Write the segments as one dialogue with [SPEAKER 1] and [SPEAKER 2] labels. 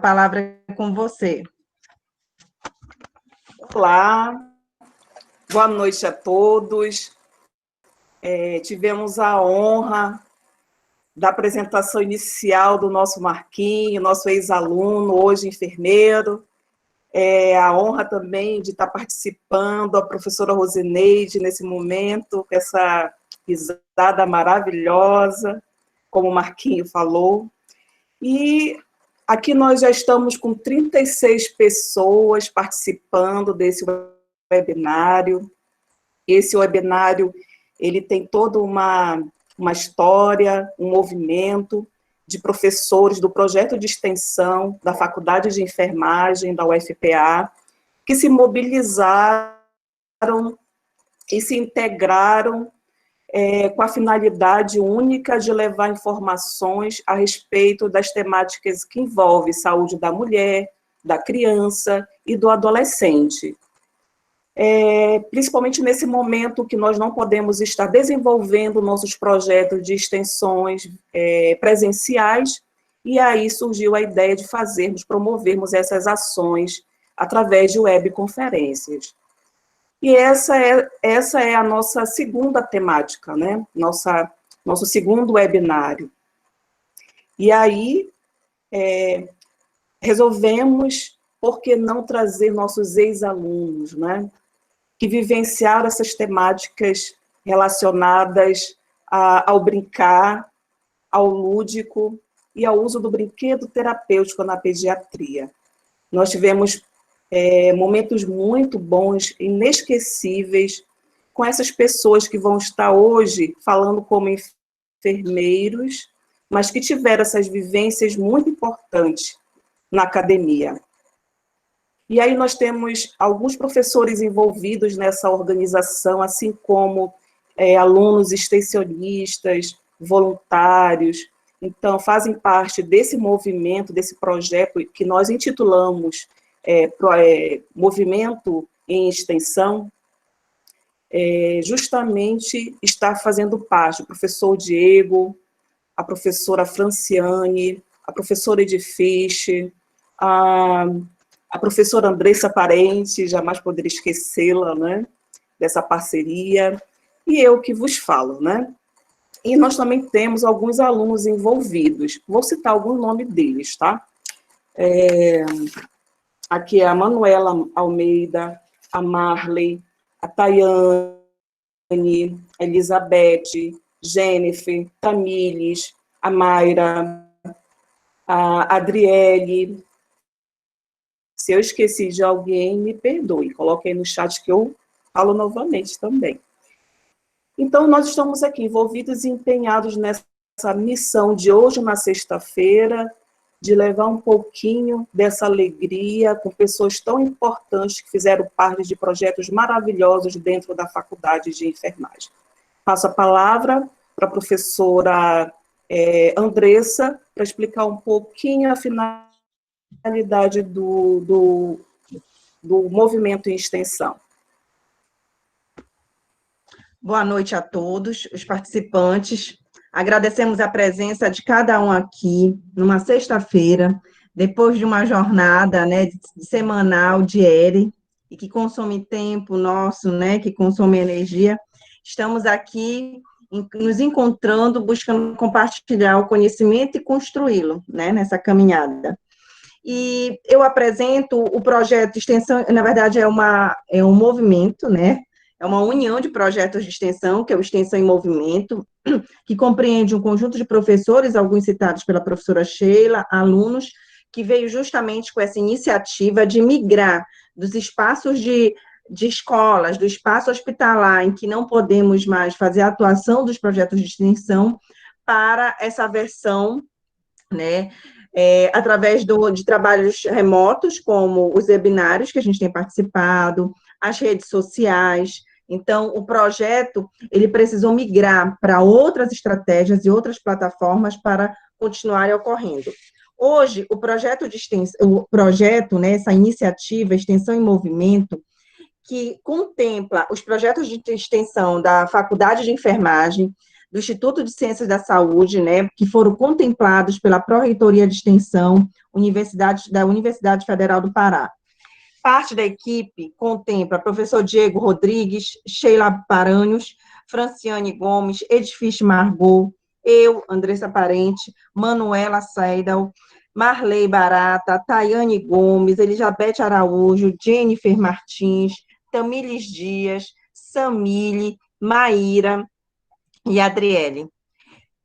[SPEAKER 1] palavra é com você.
[SPEAKER 2] Olá, boa noite a todos. Tivemos a honra da apresentação inicial do nosso Marquinho, nosso ex-aluno, hoje enfermeiro. A honra também de estar participando, a professora Rosineide, nesse momento, com essa risada maravilhosa, como o Marquinho falou. E aqui nós já estamos com 36 pessoas participando desse webinário. Esse webinário, ele tem toda uma história, um movimento de professores do projeto de extensão da Faculdade de Enfermagem da UFPA, que se mobilizaram e se integraram com a finalidade única de levar informações a respeito das temáticas que envolvem saúde da mulher, da criança e do adolescente. Principalmente nesse momento que nós não podemos estar desenvolvendo nossos projetos de extensões presenciais, e aí surgiu a ideia de promovermos essas ações através de webconferências. E essa é a nossa segunda temática, né? Nosso segundo webinário. E aí, resolvemos, por que não trazer nossos ex-alunos, né? Que vivenciaram essas temáticas relacionadas ao brincar, ao lúdico e ao uso do brinquedo terapêutico na pediatria. Nós tivemos momentos muito bons, inesquecíveis, com essas pessoas que vão estar hoje falando como enfermeiros, mas que tiveram essas vivências muito importantes na academia. E aí nós temos alguns professores envolvidos nessa organização, assim como alunos extensionistas, voluntários, então fazem parte desse movimento, desse projeto que nós intitulamos Movimento em Extensão, justamente está fazendo parte o professor Diego, a professora Franciane, a professora Edifiche, a professora Andressa Parente, jamais poderia esquecê-la, né, dessa parceria, e eu que vos falo, né? E nós também temos alguns alunos envolvidos, vou citar algum nome deles, tá? Aqui é a Manuela Almeida, a Marley, a Tayane, a Elizabeth, Jennifer, Tamires, a Mayra, a Adriele. Se eu esqueci de alguém, me perdoe. Coloque aí no chat que eu falo novamente também. Então, nós estamos aqui envolvidos e empenhados nessa missão de hoje, na sexta-feira, de levar um pouquinho dessa alegria com pessoas tão importantes que fizeram parte de projetos maravilhosos dentro da Faculdade de Enfermagem. Passo a palavra para a professora Andressa, para explicar um pouquinho a finalidade do movimento em extensão.
[SPEAKER 1] Boa noite a todos, os participantes. Agradecemos a presença de cada um aqui, numa sexta-feira, depois de uma jornada, né, semanal, diária, e que consome tempo nosso, né, que consome energia. Estamos aqui nos encontrando, buscando compartilhar o conhecimento e construí-lo, né, nessa caminhada. E eu apresento o projeto de extensão, na verdade é um movimento, né, é uma união de projetos de extensão, que é o Extensão em Movimento, que compreende um conjunto de professores, alguns citados pela professora Sheila, alunos, que veio justamente com essa iniciativa de migrar dos espaços de escolas, do espaço hospitalar, em que não podemos mais fazer a atuação dos projetos de extensão, para essa versão, né, através de trabalhos remotos, como os webinários que a gente tem participado, as redes sociais. Então, o projeto, ele precisou migrar para outras estratégias e outras plataformas para continuarem ocorrendo. Hoje, o projeto de extensão, né, essa iniciativa, Extensão em Movimento, que contempla os projetos de extensão da Faculdade de Enfermagem, do Instituto de Ciências da Saúde, né, que foram contemplados pela Pró-Reitoria de Extensão da Universidade Federal do Pará. Parte da equipe contempla professor Diego Rodrigues, Sheila Paranhos, Franciane Gomes, Edifice Margot, eu, Andressa Parente, Manuela Seidel, Marley Barata, Tayane Gomes, Elizabeth Araújo, Jennifer Martins, Tamílis Dias, Samile, Maíra e Adriele.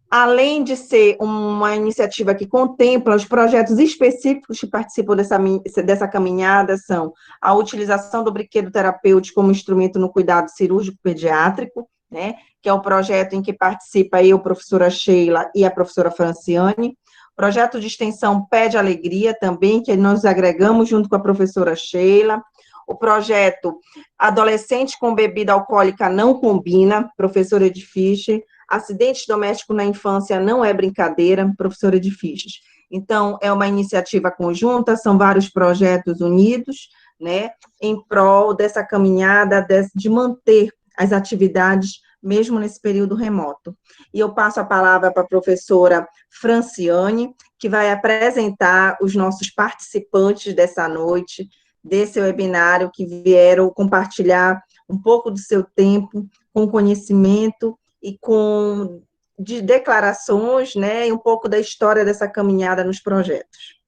[SPEAKER 1] Além de ser uma iniciativa que contempla os projetos específicos que participam dessa caminhada, são a utilização do brinquedo terapêutico como instrumento no cuidado cirúrgico pediátrico, né, que é o projeto em que participa eu, professora Sheila, e a professora Franciane. Projeto de extensão Pede Alegria também, que nós agregamos junto com a professora Sheila. O projeto Adolescente com Bebida Alcoólica Não Combina, professora Edifice. Acidente doméstico na infância não é brincadeira, professora Edifices. Então, é uma iniciativa conjunta, são vários projetos unidos, né, em prol dessa caminhada, de manter as atividades, mesmo nesse período remoto. E eu passo a palavra para a professora Franciane, que vai apresentar os nossos participantes dessa noite, desse webinário, que vieram compartilhar um pouco do seu tempo, com conhecimento e com de declarações, né, e um pouco da história dessa caminhada nos projetos.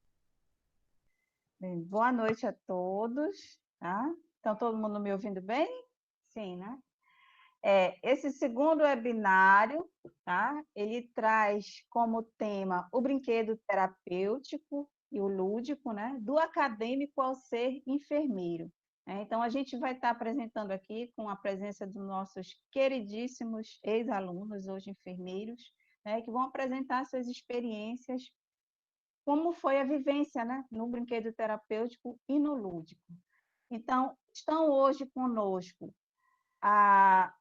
[SPEAKER 3] Bem, boa noite a todos, tá? Estão todo mundo me ouvindo bem? Sim, né? Esse segundo webinário, tá? Ele traz como tema o brinquedo terapêutico e o lúdico, né? Do acadêmico ao ser enfermeiro. Então, a gente vai estar apresentando aqui com a presença dos nossos queridíssimos ex-alunos, hoje enfermeiros, né, que vão apresentar suas experiências, como foi a vivência, né, no brinquedo terapêutico e no lúdico. Então, estão hoje conosco a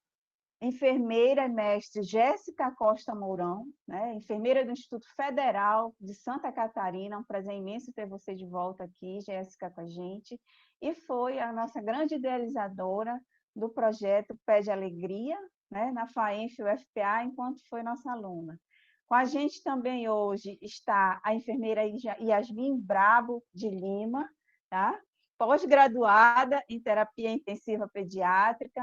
[SPEAKER 3] enfermeira e mestre Jéssica Costa Mourão, né, enfermeira do Instituto Federal de Santa Catarina. Um prazer imenso ter você de volta aqui, Jéssica, com a gente. E foi a nossa grande idealizadora do projeto Pede Alegria, né, na FAENF UFPA, enquanto foi nossa aluna. Com a gente também hoje está a enfermeira Yasmin Brabo de Lima, tá? Pós-graduada em terapia intensiva pediátrica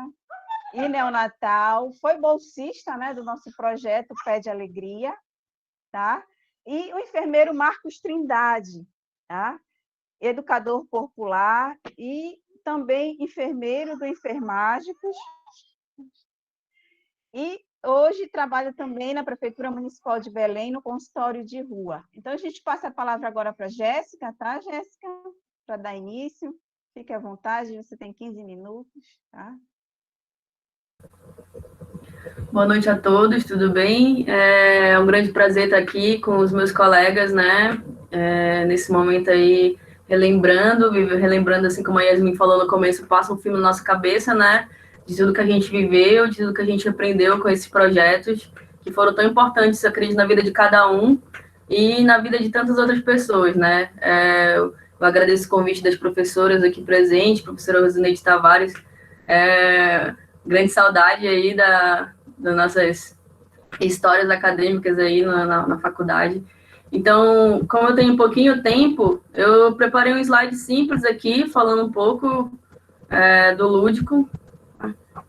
[SPEAKER 3] e neonatal, foi bolsista, né, do nosso projeto Pede Alegria, tá? E o enfermeiro Marcos Trindade, tá? Educador popular e também enfermeiro do Enfermágicos, e hoje trabalha também na Prefeitura Municipal de Belém, no consultório de rua. Então, a gente passa a palavra agora para a Jéssica, tá, Jéssica? Para dar início. Fique à vontade, você tem 15 minutos, tá?
[SPEAKER 4] Boa noite a todos, tudo bem? É um grande prazer estar aqui com os meus colegas, né? Nesse momento aí, relembrando, assim como a Yasmin falou no começo, passa um filme na nossa cabeça, né? De tudo que a gente viveu, de tudo que a gente aprendeu com esses projetos, que foram tão importantes, eu acredito, na vida de cada um e na vida de tantas outras pessoas, né? Eu agradeço o convite das professoras aqui presentes, professora Rosineide Tavares, grande saudade aí das nossas histórias acadêmicas aí na faculdade. Então, como eu tenho um pouquinho tempo, eu preparei um slide simples aqui, falando um pouco do lúdico.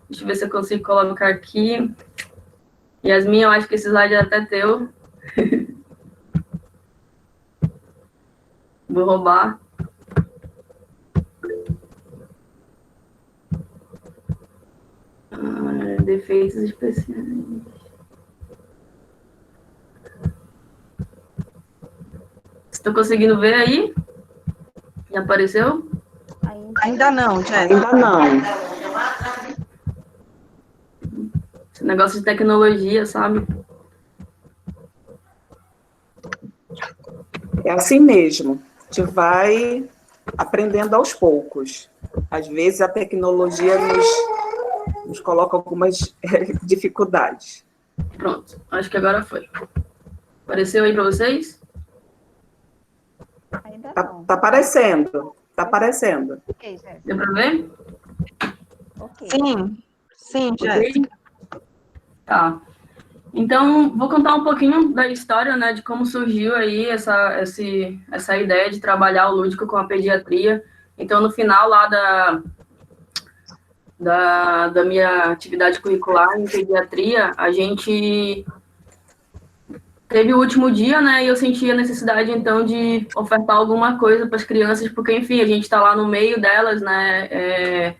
[SPEAKER 4] Deixa eu ver se eu consigo colocar aqui. Yasmin, eu acho que esse slide é até teu. Vou roubar. Defeitos especiais. Estou conseguindo ver aí? Já apareceu?
[SPEAKER 1] Ainda não, Jéssica.
[SPEAKER 2] Ainda não.
[SPEAKER 4] Esse negócio de tecnologia, sabe?
[SPEAKER 2] É assim mesmo. A gente vai aprendendo aos poucos. Às vezes a tecnologia nos coloca algumas dificuldades.
[SPEAKER 4] Pronto, acho que agora foi. Apareceu aí para vocês?
[SPEAKER 3] Ainda não.
[SPEAKER 2] Tá aparecendo. Tá aparecendo.
[SPEAKER 3] Ok, Jéssica.
[SPEAKER 4] Deu para ver?
[SPEAKER 3] Ok.
[SPEAKER 1] Sim, Jéssica.
[SPEAKER 4] Tá. Então, vou contar um pouquinho da história, né, de como surgiu aí essa ideia de trabalhar o lúdico com a pediatria. Então, no final lá da minha atividade curricular em pediatria, a gente teve o último dia, né, e eu senti a necessidade, então, de ofertar alguma coisa para as crianças, porque, enfim, a gente está lá no meio delas, né,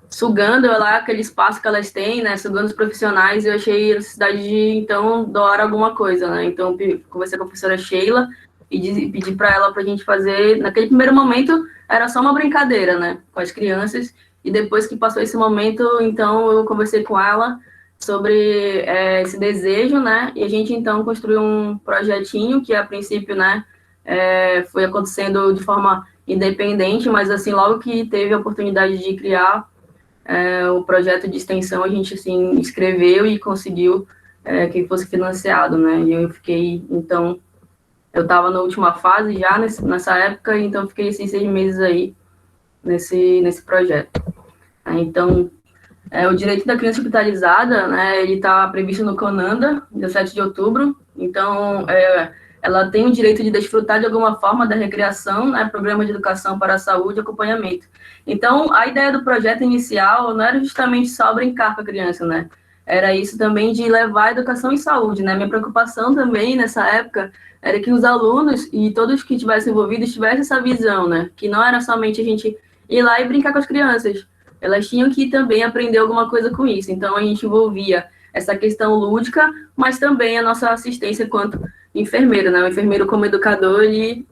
[SPEAKER 4] sugando lá aquele espaço que elas têm, né, sugando os profissionais, e eu achei a necessidade de, então, doar alguma coisa, né, então conversei com a professora Sheila e pedi para ela para a gente fazer, naquele primeiro momento, era só uma brincadeira, né, com as crianças, e depois que passou esse momento, então, eu conversei com ela sobre esse desejo, né, e a gente, então, construiu um projetinho que, a princípio, né, foi acontecendo de forma independente, mas, assim, logo que teve a oportunidade de criar o projeto de extensão, a gente, assim, escreveu e conseguiu que fosse financiado, né, e eu fiquei, então, eu estava na última fase já nessa época, então fiquei esses 6 meses aí nesse projeto. Então, o direito da criança hospitalizada, né, ele está previsto no CONANDA, 17 de outubro, então, ela tem o direito de desfrutar de alguma forma da recreação, né, programa de educação para a saúde e acompanhamento. Então, a ideia do projeto inicial não era justamente só brincar com a criança, né, era isso também de levar a educação e saúde, né, minha preocupação também nessa época era que os alunos e todos que estivessem envolvidos tivessem essa visão, né, que não era somente a gente ir lá e brincar com as crianças, elas tinham que também aprender alguma coisa com isso, então a gente envolvia essa questão lúdica, mas também a nossa assistência quanto enfermeiro, né? O enfermeiro como educador, ele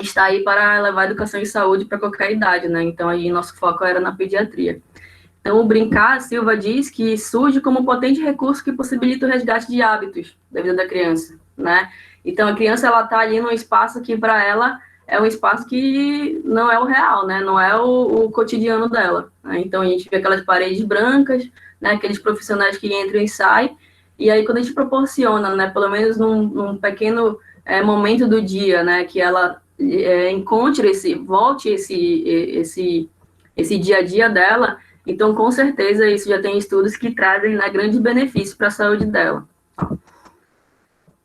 [SPEAKER 4] está aí para levar educação e saúde para qualquer idade, né? Então, aí nosso foco era na pediatria. Então, o Brincar, a Silva diz que surge como um potente recurso que possibilita o resgate de hábitos da vida da criança, né? Então, a criança, ela está ali num espaço que, para ela, é um espaço que não é o real, né? Não é o cotidiano dela, né? Então, a gente vê aquelas paredes brancas, né? Aqueles profissionais que entram e saem, e aí, quando a gente proporciona, né, pelo menos num pequeno momento do dia, né, que ela volte esse dia a dia dela, então, com certeza, isso já tem estudos que trazem, né, grandes benefícios para a saúde dela.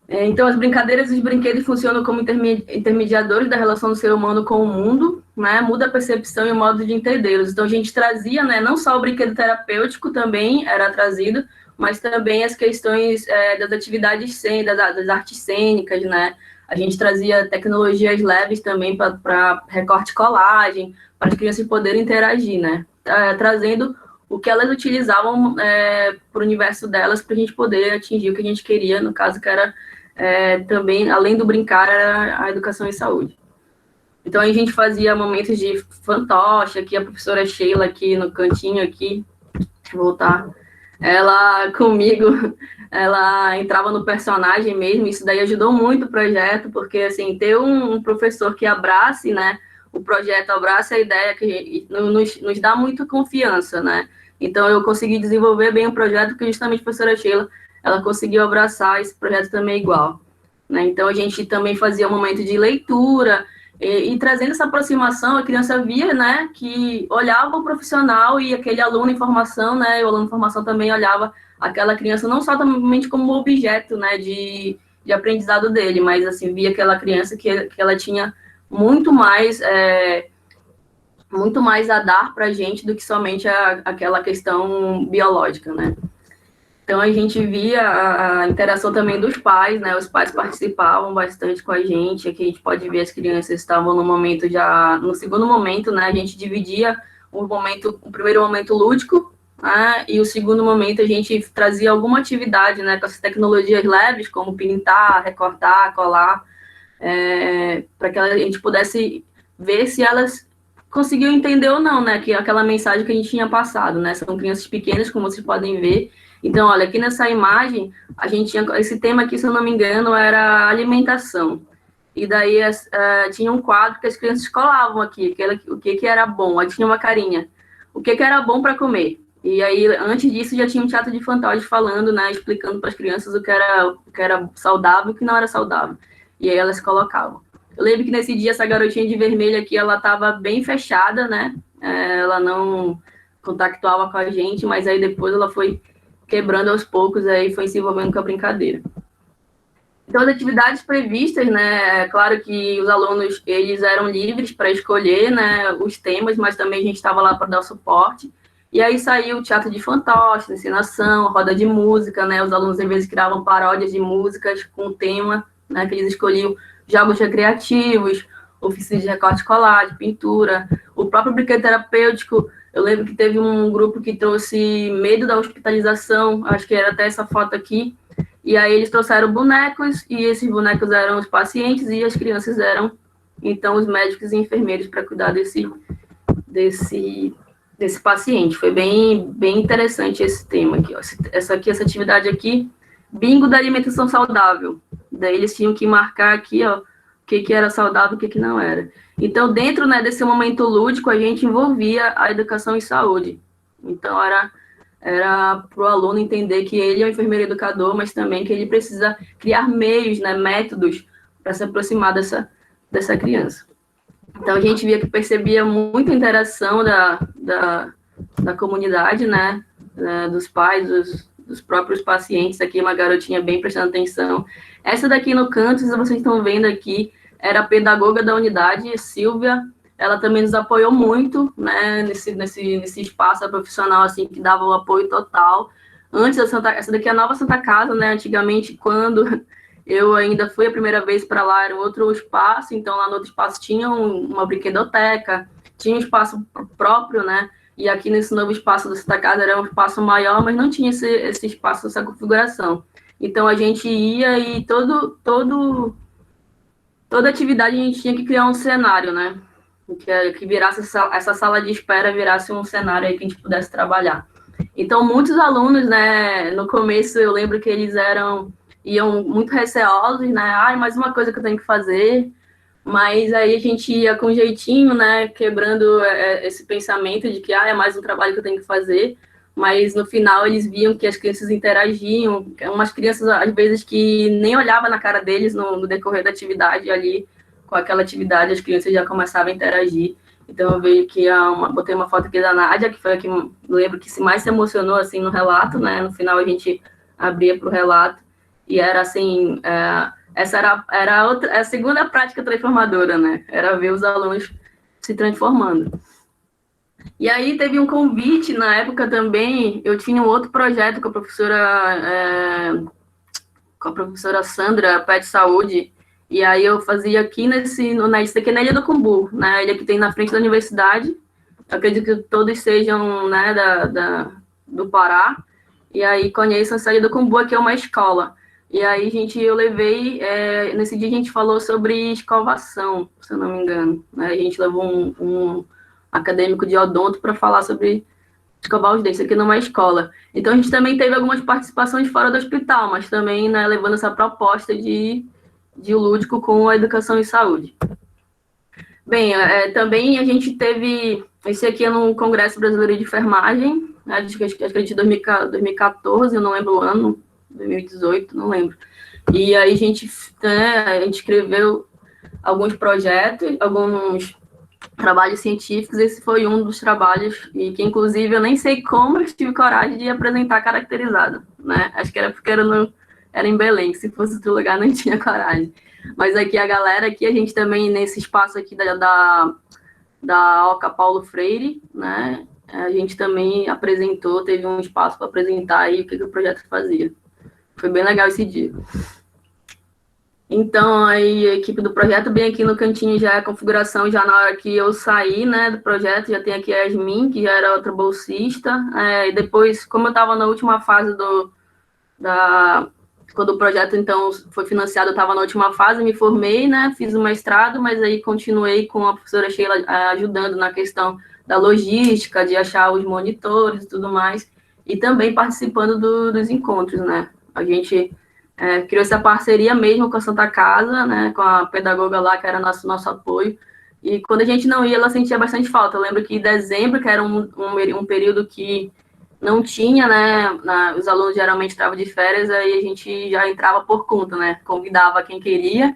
[SPEAKER 4] Então, as brincadeiras e os brinquedos funcionam como intermediadores da relação do ser humano com o mundo, né, muda a percepção e o modo de entendê-los. Então, a gente trazia, né, não só o brinquedo terapêutico também era trazido, mas também as questões das atividades das artes cênicas, né? A gente trazia tecnologias leves também para recorte e colagem, para as crianças poderem interagir, né? Trazendo o que elas utilizavam para o universo delas, para a gente poder atingir o que a gente queria, no caso que era também, além do brincar, era a educação e saúde. Então, a gente fazia momentos de fantoche, aqui a professora Sheila, aqui no cantinho, aqui, deixa eu voltar, ela comigo, ela entrava no personagem mesmo, isso daí ajudou muito o projeto, porque, assim, ter um professor que abrace, né, o projeto, abrace a ideia, que nos dá muito confiança, né, então eu consegui desenvolver bem o projeto, porque justamente a professora Sheila, ela conseguiu abraçar esse projeto também igual, né, então a gente também fazia um momento de leitura, e trazendo essa aproximação, a criança via, né, que olhava o profissional e aquele aluno em formação, né, e o aluno em formação também olhava aquela criança não só somente como objeto, né, de aprendizado dele, mas, assim, via aquela criança que ela tinha muito mais a dar para a gente do que somente aquela questão biológica, né. Então, a gente via a interação também dos pais, né? Os pais participavam bastante com a gente. Aqui a gente pode ver as crianças estavam no segundo momento, né? A gente dividia o primeiro momento lúdico, né? E o segundo momento a gente trazia alguma atividade, né? Com as tecnologias leves, como pintar, recortar, colar, para que a gente pudesse ver se elas conseguiam entender ou não, né? Que aquela mensagem que a gente tinha passado, né? São crianças pequenas, como vocês podem ver. Então, olha, aqui nessa imagem, a gente tinha esse tema aqui, se eu não me engano, era alimentação. E daí tinha um quadro que as crianças colavam aqui, o que era bom. Aí tinha uma carinha, o que era bom para comer. E aí, antes disso, já tinha um teatro de fantoche falando, né, explicando para as crianças o que era saudável e o que não era saudável. E aí elas colocavam. Eu lembro que nesse dia, essa garotinha de vermelho aqui, ela estava bem fechada, né? Ela não contactuava com a gente, mas aí depois ela foi quebrando aos poucos, aí foi se envolvendo com a brincadeira. Então, as atividades previstas, né, é claro que os alunos, eles eram livres para escolher, né, os temas, mas também a gente estava lá para dar suporte. E aí saiu o teatro de fantoches, ensinação, roda de música, né, os alunos, às vezes, criavam paródias de músicas com tema, né, que eles escolhiam jogos recreativos, oficinas de recorte escolar, de pintura, o próprio brinquedo terapêutico. Eu lembro que teve um grupo que trouxe medo da hospitalização, acho que era até essa foto aqui, e aí eles trouxeram bonecos, e esses bonecos eram os pacientes, e as crianças eram, então, os médicos e enfermeiros para cuidar desse paciente. Foi bem interessante esse tema aqui, ó. Essa atividade aqui, bingo da alimentação saudável. Daí eles tinham que marcar aqui, ó, o que era saudável e o que não era. Então, dentro, né, desse momento lúdico, a gente envolvia a educação em saúde. Então, era para o aluno entender que ele é um enfermeiro educador, mas também que ele precisa criar meios, né, métodos para se aproximar dessa criança. Então, a gente via que percebia muita interação da comunidade, né, dos pais, dos próprios pacientes. Aqui, uma garotinha bem prestando atenção. Essa daqui no canto, vocês estão vendo aqui, era a pedagoga da unidade, Silvia. Ela também nos apoiou muito, né, nesse espaço profissional, assim, que dava o apoio total. Antes, essa daqui é a nova Santa Casa, né, antigamente, quando eu ainda fui a primeira vez para lá, era outro espaço, então lá no outro espaço tinha uma brinquedoteca, tinha um espaço próprio, né, e aqui nesse novo espaço da Santa Casa era um espaço maior, mas não tinha esse espaço, essa configuração. Então, a gente ia e toda atividade a gente tinha que criar um cenário, né, que virasse essa sala de espera, virasse um cenário aí que a gente pudesse trabalhar. Então, muitos alunos, né, no começo eu lembro que eles iam muito receosos, né, mais uma coisa que eu tenho que fazer, mas aí a gente ia com jeitinho, né, quebrando esse pensamento de que, é mais um trabalho que eu tenho que fazer, mas no final eles viam que as crianças interagiam, umas crianças, às vezes, que nem olhava na cara deles no decorrer da atividade ali, com aquela atividade, as crianças já começavam a interagir. Então, eu vejo que botei uma foto aqui da Nádia, que foi a que lembro que mais se emocionou, assim, no relato, né? No final, a gente abria para o relato, e era, assim, essa era a segunda prática transformadora, né? Era ver os alunos se transformando. E aí, teve um convite, na época também, eu tinha um outro projeto com a professora Sandra, Pet Saúde. E aí eu fazia aqui isso aqui é na Ilha do Cumbu, né, a ilha que tem na frente da universidade. Eu acredito que todos sejam, né, do Pará. E aí conheçam essa Ilha do Cumbu, aqui é uma escola. E aí, eu levei, nesse dia a gente falou sobre escovação, se eu não me engano. Né? A gente levou um acadêmico de odonto para falar sobre escovar os dentes aqui numa escola. Então, a gente também teve algumas participações fora do hospital, mas também, né, levando essa proposta de lúdico com a educação em saúde. Bem, também a gente teve, esse aqui é no Congresso Brasileiro de Enfermagem, né, acho que de 2014, eu não lembro o ano, 2018, não lembro. E aí a gente escreveu alguns projetos, alguns trabalhos científicos, esse foi um dos trabalhos, e que inclusive eu nem sei como eu tive coragem de apresentar caracterizado, né, acho que era porque era em Belém, que se fosse outro lugar não tinha coragem. Mas aqui a galera, aqui a gente também, nesse espaço aqui da Oca Paulo Freire, né, a gente também apresentou, teve um espaço para apresentar aí o que o projeto fazia. Foi bem legal esse dia. Então, aí a equipe do projeto, bem aqui no cantinho já é a configuração, já na hora que eu saí, né, do projeto, já tem aqui a Yasmin, que já era outra bolsista, e depois, como eu estava na última fase quando o projeto, então, foi financiado, eu estava na última fase, me formei, né, fiz o mestrado, mas aí continuei com a professora Sheila ajudando na questão da logística, de achar os monitores e tudo mais, e também participando dos encontros, né. A gente criou essa parceria mesmo com a Santa Casa, né, com a pedagoga lá, que era nosso apoio, e quando a gente não ia, ela sentia bastante falta. Eu lembro que em dezembro, que era um período que não tinha, né, os alunos geralmente estavam de férias, aí a gente já entrava por conta, né, convidava quem queria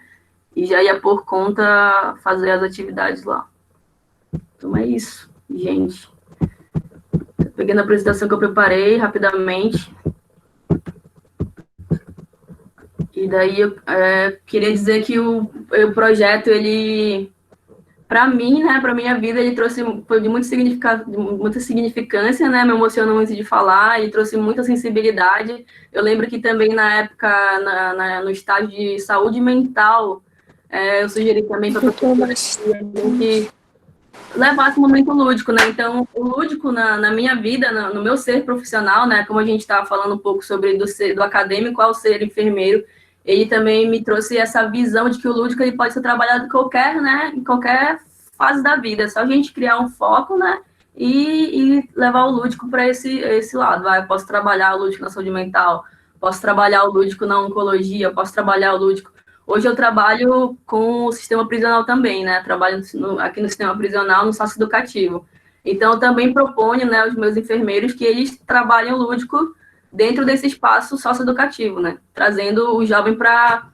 [SPEAKER 4] e já ia por conta fazer as atividades lá. Então é isso, gente. Peguei na apresentação que eu preparei rapidamente. E daí eu queria dizer que o projeto, ele, para mim, né, para minha vida, ele foi de muita significância, né, me emocionou muito de falar, ele trouxe muita sensibilidade. Eu lembro que também na época, no estágio de saúde mental, eu sugeri também para a professora que levasse um momento lúdico, né? Então, o lúdico na minha vida, no meu ser profissional, né? Como a gente estava falando um pouco sobre do acadêmico ao ser enfermeiro, ele também me trouxe essa visão de que o lúdico ele pode ser trabalhado em qualquer fase da vida. É só a gente criar um foco, né? E levar o lúdico para esse lado. Eu posso trabalhar o lúdico na saúde mental, posso trabalhar o lúdico na oncologia, posso trabalhar o lúdico. Hoje eu trabalho com o sistema prisional também, né? Trabalho aqui no sistema prisional, no socioeducativo. Então, eu também proponho, né, aos meus enfermeiros que eles trabalhem o lúdico dentro desse espaço socioeducativo, né? Trazendo o jovem para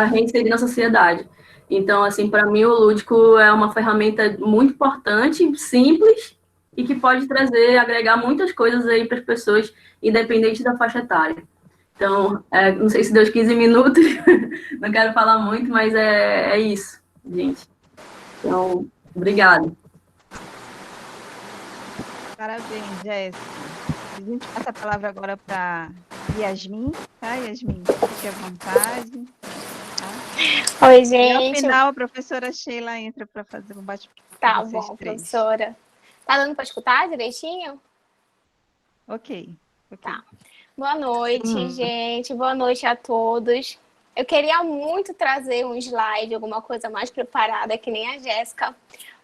[SPEAKER 4] reinserir na sociedade. Então, assim, para mim, o lúdico é uma ferramenta muito importante, simples, e que pode agregar muitas coisas aí para as pessoas, independente da faixa etária. Então, não sei se deu 15 minutos, não quero falar muito, mas é isso, gente. Então, obrigada.
[SPEAKER 3] Parabéns, Jéssica. A gente passa a palavra agora para Yasmin, tá, Yasmin? Fique à vontade. Tá?
[SPEAKER 5] Oi,
[SPEAKER 3] E ao
[SPEAKER 5] gente.
[SPEAKER 3] final, a professora Sheila entra para fazer um bate-papo.
[SPEAKER 5] Tá bom, professora. Tá dando para escutar direitinho?
[SPEAKER 3] Ok.
[SPEAKER 5] Tá. Boa noite, gente. Boa noite a todos. Eu queria muito trazer um slide, alguma coisa mais preparada, que nem a Jéssica,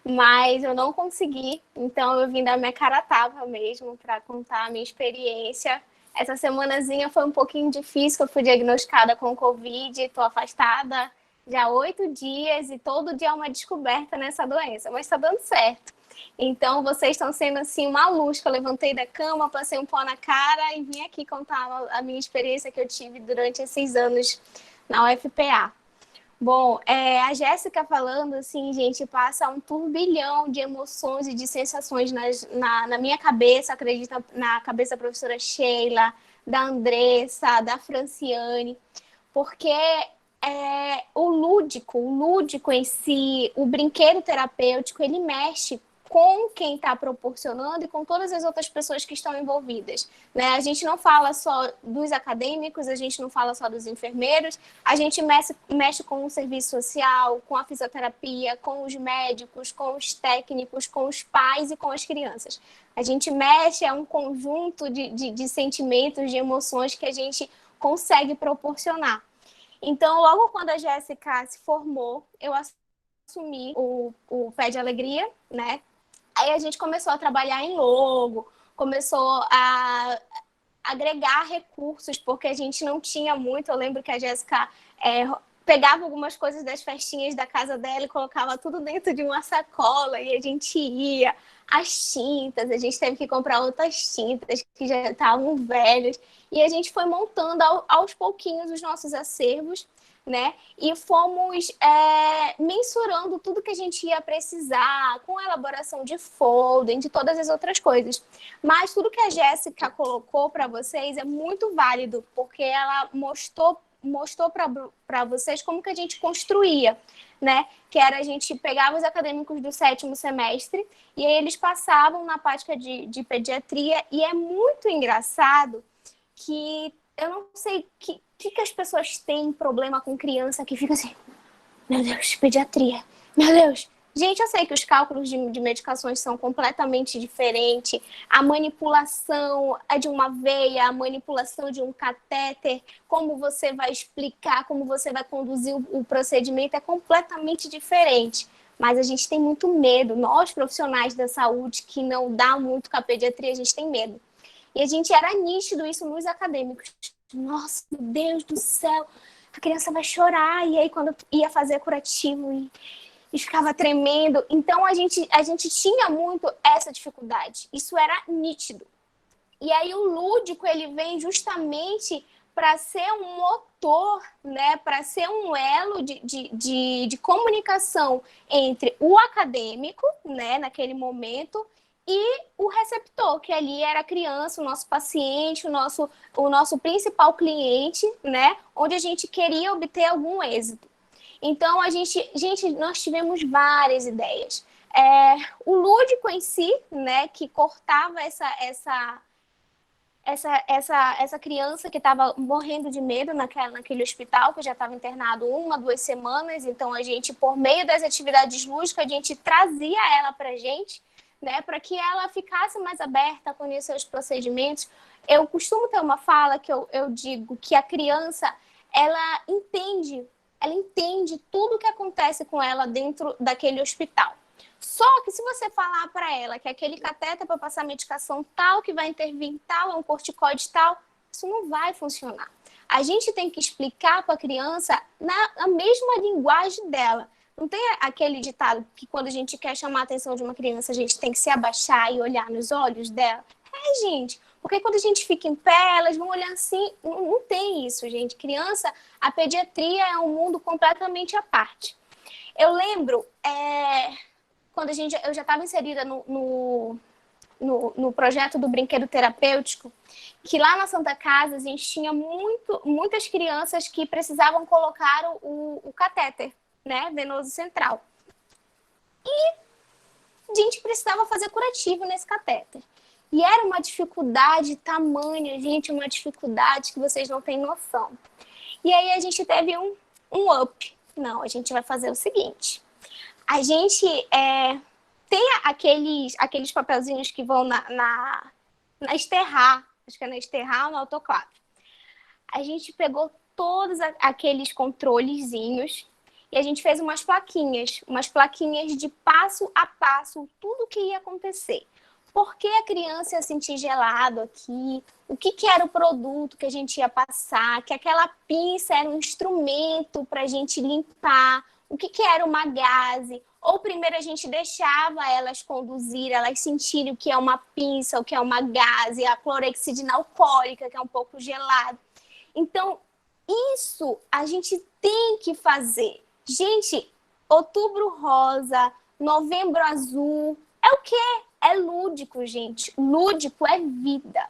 [SPEAKER 5] mas eu não consegui. Então, eu vim da minha cara a tapa mesmo para contar a minha experiência. Essa semanazinha foi um pouquinho difícil, eu fui diagnosticada com Covid, estou afastada já 8 dias e todo dia é uma descoberta nessa doença, mas está dando certo. Então, vocês estão sendo, assim, uma luz, que eu levantei da cama, passei um pó na cara e vim aqui contar a minha experiência que eu tive durante esses anos na UFPA. Bom, a Jéssica falando, assim, gente, passa um turbilhão de emoções e de sensações na minha cabeça, acredito na cabeça da professora Sheila, da Andressa, da Franciane, porque o lúdico em si, o brinquedo terapêutico, ele mexe com quem está proporcionando e com todas as outras pessoas que estão envolvidas, né? A gente não fala só dos acadêmicos, a gente não fala só dos enfermeiros, a gente mexe com o serviço social, com a fisioterapia, com os médicos, com os técnicos, com os pais e com as crianças. A gente mexe, é um conjunto de sentimentos, de emoções que a gente consegue proporcionar. Então, logo quando a Jéssica se formou, eu assumi o Pé de Alegria, né? Aí a gente começou a trabalhar em logo, começou a agregar recursos, porque a gente não tinha muito. Eu lembro que a Jéssica pegava algumas coisas das festinhas da casa dela e colocava tudo dentro de uma sacola e a gente ia. As tintas, a gente teve que comprar outras tintas que já estavam velhas. E a gente foi montando aos pouquinhos os nossos acervos, né? E fomos mensurando tudo que a gente ia precisar, com a elaboração de folder, de todas as outras coisas. Mas tudo que a Jéssica colocou para vocês é muito válido, porque ela mostrou para vocês como que a gente construía, né? Que era a gente pegava os acadêmicos do 7º semestre e aí eles passavam na prática de pediatria, e é muito engraçado que eu não sei que as pessoas têm problema com criança que fica assim, meu Deus, pediatria, meu Deus. Gente, eu sei que os cálculos de medicações são completamente diferentes, a manipulação é de uma veia, a manipulação de um catéter, como você vai explicar, como você vai conduzir o procedimento é completamente diferente. Mas a gente tem muito medo, nós profissionais da saúde que não dá muito com a pediatria, a gente tem medo. E a gente era nítido isso nos acadêmicos. Nossa, meu Deus do céu, a criança vai chorar. E aí, quando ia fazer curativo e ficava tremendo. Então, a gente tinha muito essa dificuldade. Isso era nítido. E aí, o lúdico, ele vem justamente para ser um motor, né? Para ser um elo de comunicação entre o acadêmico, né? Naquele momento, e o receptor, que ali era a criança, o nosso paciente, o nosso principal cliente, né? Onde a gente queria obter algum êxito. Então, nós tivemos várias ideias. O lúdico em si, né, que cortava essa criança que estava morrendo de medo naquele hospital, que já estava internado 1, 2 semanas. Então, a gente, por meio das atividades lúdicas, a gente trazia ela para a gente, né, para que ela ficasse mais aberta a conhecer os procedimentos. Eu costumo ter uma fala que eu digo que a criança, ela entende tudo o que acontece com ela dentro daquele hospital. Só que se você falar para ela que aquele cateter para passar medicação tal, que vai intervir tal, é um corticoide tal, isso não vai funcionar. A gente tem que explicar para a criança na mesma linguagem dela. Não tem aquele ditado que quando a gente quer chamar a atenção de uma criança, a gente tem que se abaixar e olhar nos olhos dela? Gente, porque quando a gente fica em pé, elas vão olhar assim. Não tem isso, gente. Criança, a pediatria é um mundo completamente à parte. Eu lembro, quando eu já estava inserida no projeto do brinquedo terapêutico, que lá na Santa Casa a gente tinha muitas crianças que precisavam colocar o catéter, né, venoso central. E a gente precisava fazer curativo nesse catéter. E era uma dificuldade tamanha, gente, uma dificuldade que vocês não têm noção. E aí a gente teve um up. Não, a gente vai fazer o seguinte. A gente tem aqueles papelzinhos que vão na esterrar, acho que é na esterrar ou na autoclave. A gente pegou todos aqueles controlezinhos e a gente fez umas plaquinhas de passo a passo, tudo o que ia acontecer. Por que a criança ia sentir gelado aqui? O que era o produto que a gente ia passar? Que aquela pinça era um instrumento para a gente limpar? O que era uma gaze? Ou primeiro a gente deixava elas conduzir, elas sentirem o que é uma pinça, o que é uma gaze, a clorexidina alcoólica, que é um pouco gelado. Então, isso a gente tem que fazer. Gente, outubro rosa, novembro azul, é o quê? É lúdico, gente. Lúdico é vida.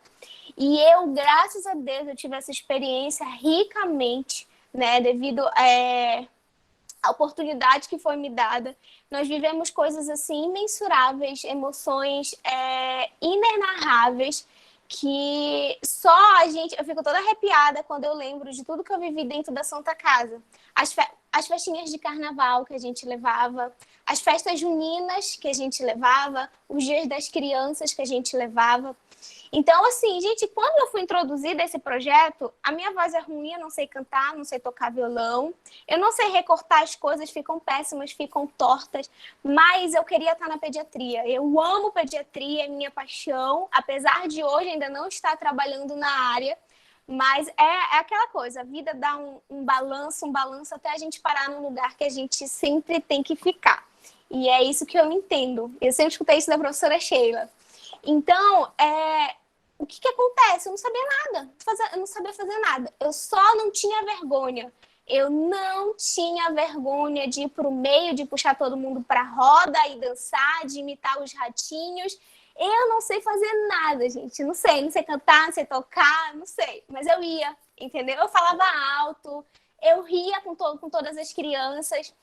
[SPEAKER 5] E eu, graças a Deus, eu tive essa experiência ricamente, né, devido a oportunidade que foi me dada. Nós vivemos coisas assim imensuráveis, emoções inenarráveis, que só eu fico toda arrepiada quando eu lembro de tudo que eu vivi dentro da Santa Casa. As festinhas de carnaval que a gente levava, as festas juninas que a gente levava, os dias das crianças que a gente levava. Então, assim, gente, quando eu fui introduzida a esse projeto, a minha voz é ruim, eu não sei cantar, não sei tocar violão, eu não sei recortar as coisas, ficam péssimas, ficam tortas, mas eu queria estar na pediatria. Eu amo pediatria, é minha paixão, apesar de hoje ainda não estar trabalhando na área, mas é aquela coisa, a vida dá um balanço até a gente parar num lugar que a gente sempre tem que ficar. E é isso que eu entendo. Eu sempre escutei isso da professora Sheila. Então, o que acontece? Eu não sabia nada. Eu não sabia fazer nada. Eu só não tinha vergonha. Eu não tinha vergonha de ir para o meio, de puxar todo mundo para a roda e dançar, de imitar os ratinhos. Eu não sei fazer nada, gente. Não sei cantar, não sei tocar, não sei. Mas eu ia, entendeu? Eu falava alto, eu ria com todas as crianças.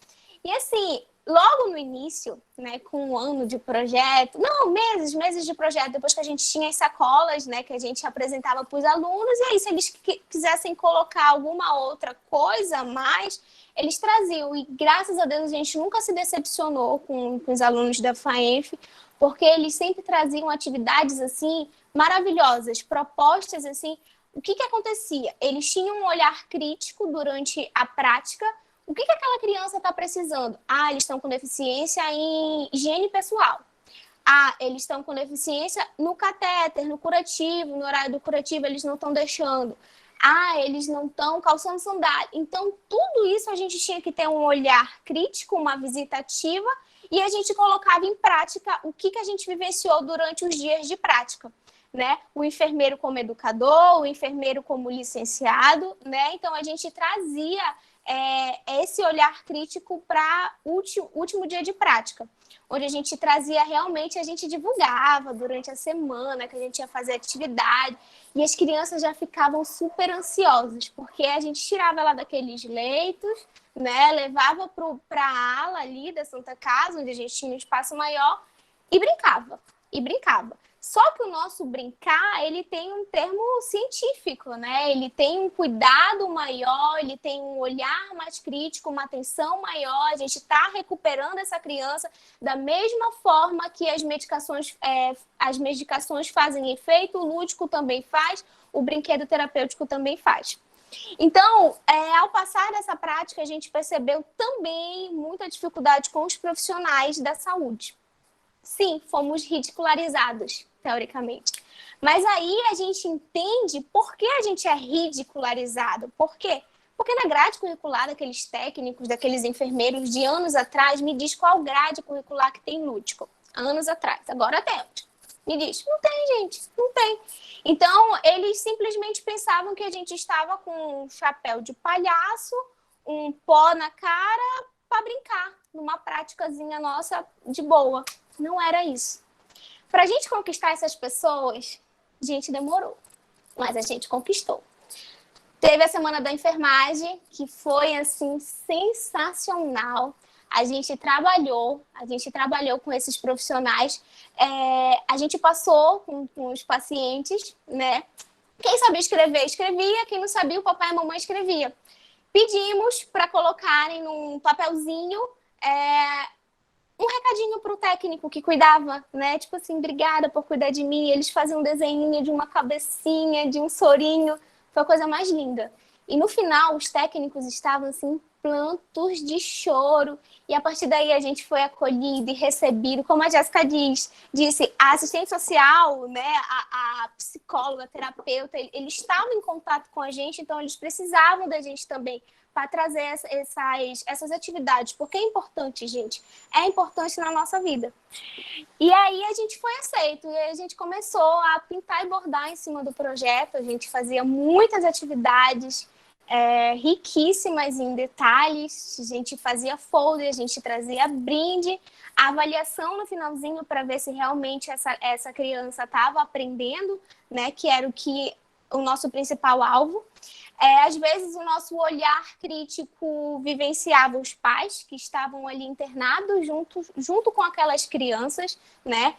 [SPEAKER 5] E assim, logo no início, né, com um ano de projeto, não, meses de projeto, depois que a gente tinha as sacolas, né, que a gente apresentava para os alunos, e aí se eles quisessem colocar alguma outra coisa a mais, eles traziam. E graças a Deus a gente nunca se decepcionou com os alunos da FAENF, porque eles sempre traziam atividades assim maravilhosas, propostas assim. O que acontecia? Eles tinham um olhar crítico durante a prática. O que aquela criança está precisando? Ah, eles estão com deficiência em higiene pessoal. Ah, eles estão com deficiência no catéter, no curativo, no horário do curativo eles não estão deixando. Ah, eles não estão calçando sandália. Então, tudo isso a gente tinha que ter um olhar crítico, uma visita ativa, e a gente colocava em prática o que a gente vivenciou durante os dias de prática, né? O enfermeiro como educador, o enfermeiro como licenciado, né? Então, a gente trazia é esse olhar crítico para o último dia de prática, onde a gente trazia realmente, a gente divulgava durante a semana que a gente ia fazer atividade, e as crianças já ficavam super ansiosas, porque a gente tirava ela daqueles leitos, né, levava para a ala ali da Santa Casa, onde a gente tinha um espaço maior, e brincava, e brincava. Só que o nosso brincar, ele tem um termo científico, né? Ele tem um cuidado maior, ele tem um olhar mais crítico, uma atenção maior. A gente está recuperando essa criança da mesma forma que as medicações fazem efeito, o lúdico também faz, o brinquedo terapêutico também faz. Então, ao passar dessa prática, a gente percebeu também muita dificuldade com os profissionais da saúde. Sim, fomos ridicularizados, teoricamente. Mas aí a gente entende por que a gente é ridicularizado. Por quê? Porque na grade curricular daqueles técnicos, daqueles enfermeiros de anos atrás, me diz qual grade curricular que tem lúdico. Anos atrás. Agora tem. Me diz, não tem, gente, não tem. Então, eles simplesmente pensavam que a gente estava com um chapéu de palhaço, um pó na cara para brincar, numa práticazinha nossa de boa. Não era isso. Para a gente conquistar essas pessoas, a gente demorou, mas a gente conquistou. Teve a Semana da Enfermagem, que foi, assim, sensacional. A gente trabalhou com esses profissionais. A gente passou com os pacientes, né? Quem sabia escrever, escrevia. Quem não sabia, o papai e a mamãe escrevia. Pedimos para colocarem num papelzinho um recadinho para o técnico que cuidava, né? Tipo assim, obrigada por cuidar de mim. Eles faziam um desenhinho de uma cabecinha, de um sorinho. Foi a coisa mais linda. E no final, os técnicos estavam assim, plantos de choro. E a partir daí a gente foi acolhido e recebido. Como a Jéssica disse, a assistente social, né, a psicóloga, a terapeuta, eles estavam em contato com a gente, então eles precisavam da gente também para trazer essas atividades, porque é importante, gente, é importante na nossa vida. E aí a gente foi aceito, e aí a gente começou a pintar e bordar em cima do projeto, a gente fazia muitas atividades riquíssimas em detalhes, a gente fazia folder, a gente trazia brinde, a avaliação no finalzinho para ver se realmente essa criança estava aprendendo, né, que era o nosso principal alvo. Às vezes o nosso olhar crítico vivenciava os pais que estavam ali internados junto com aquelas crianças, né?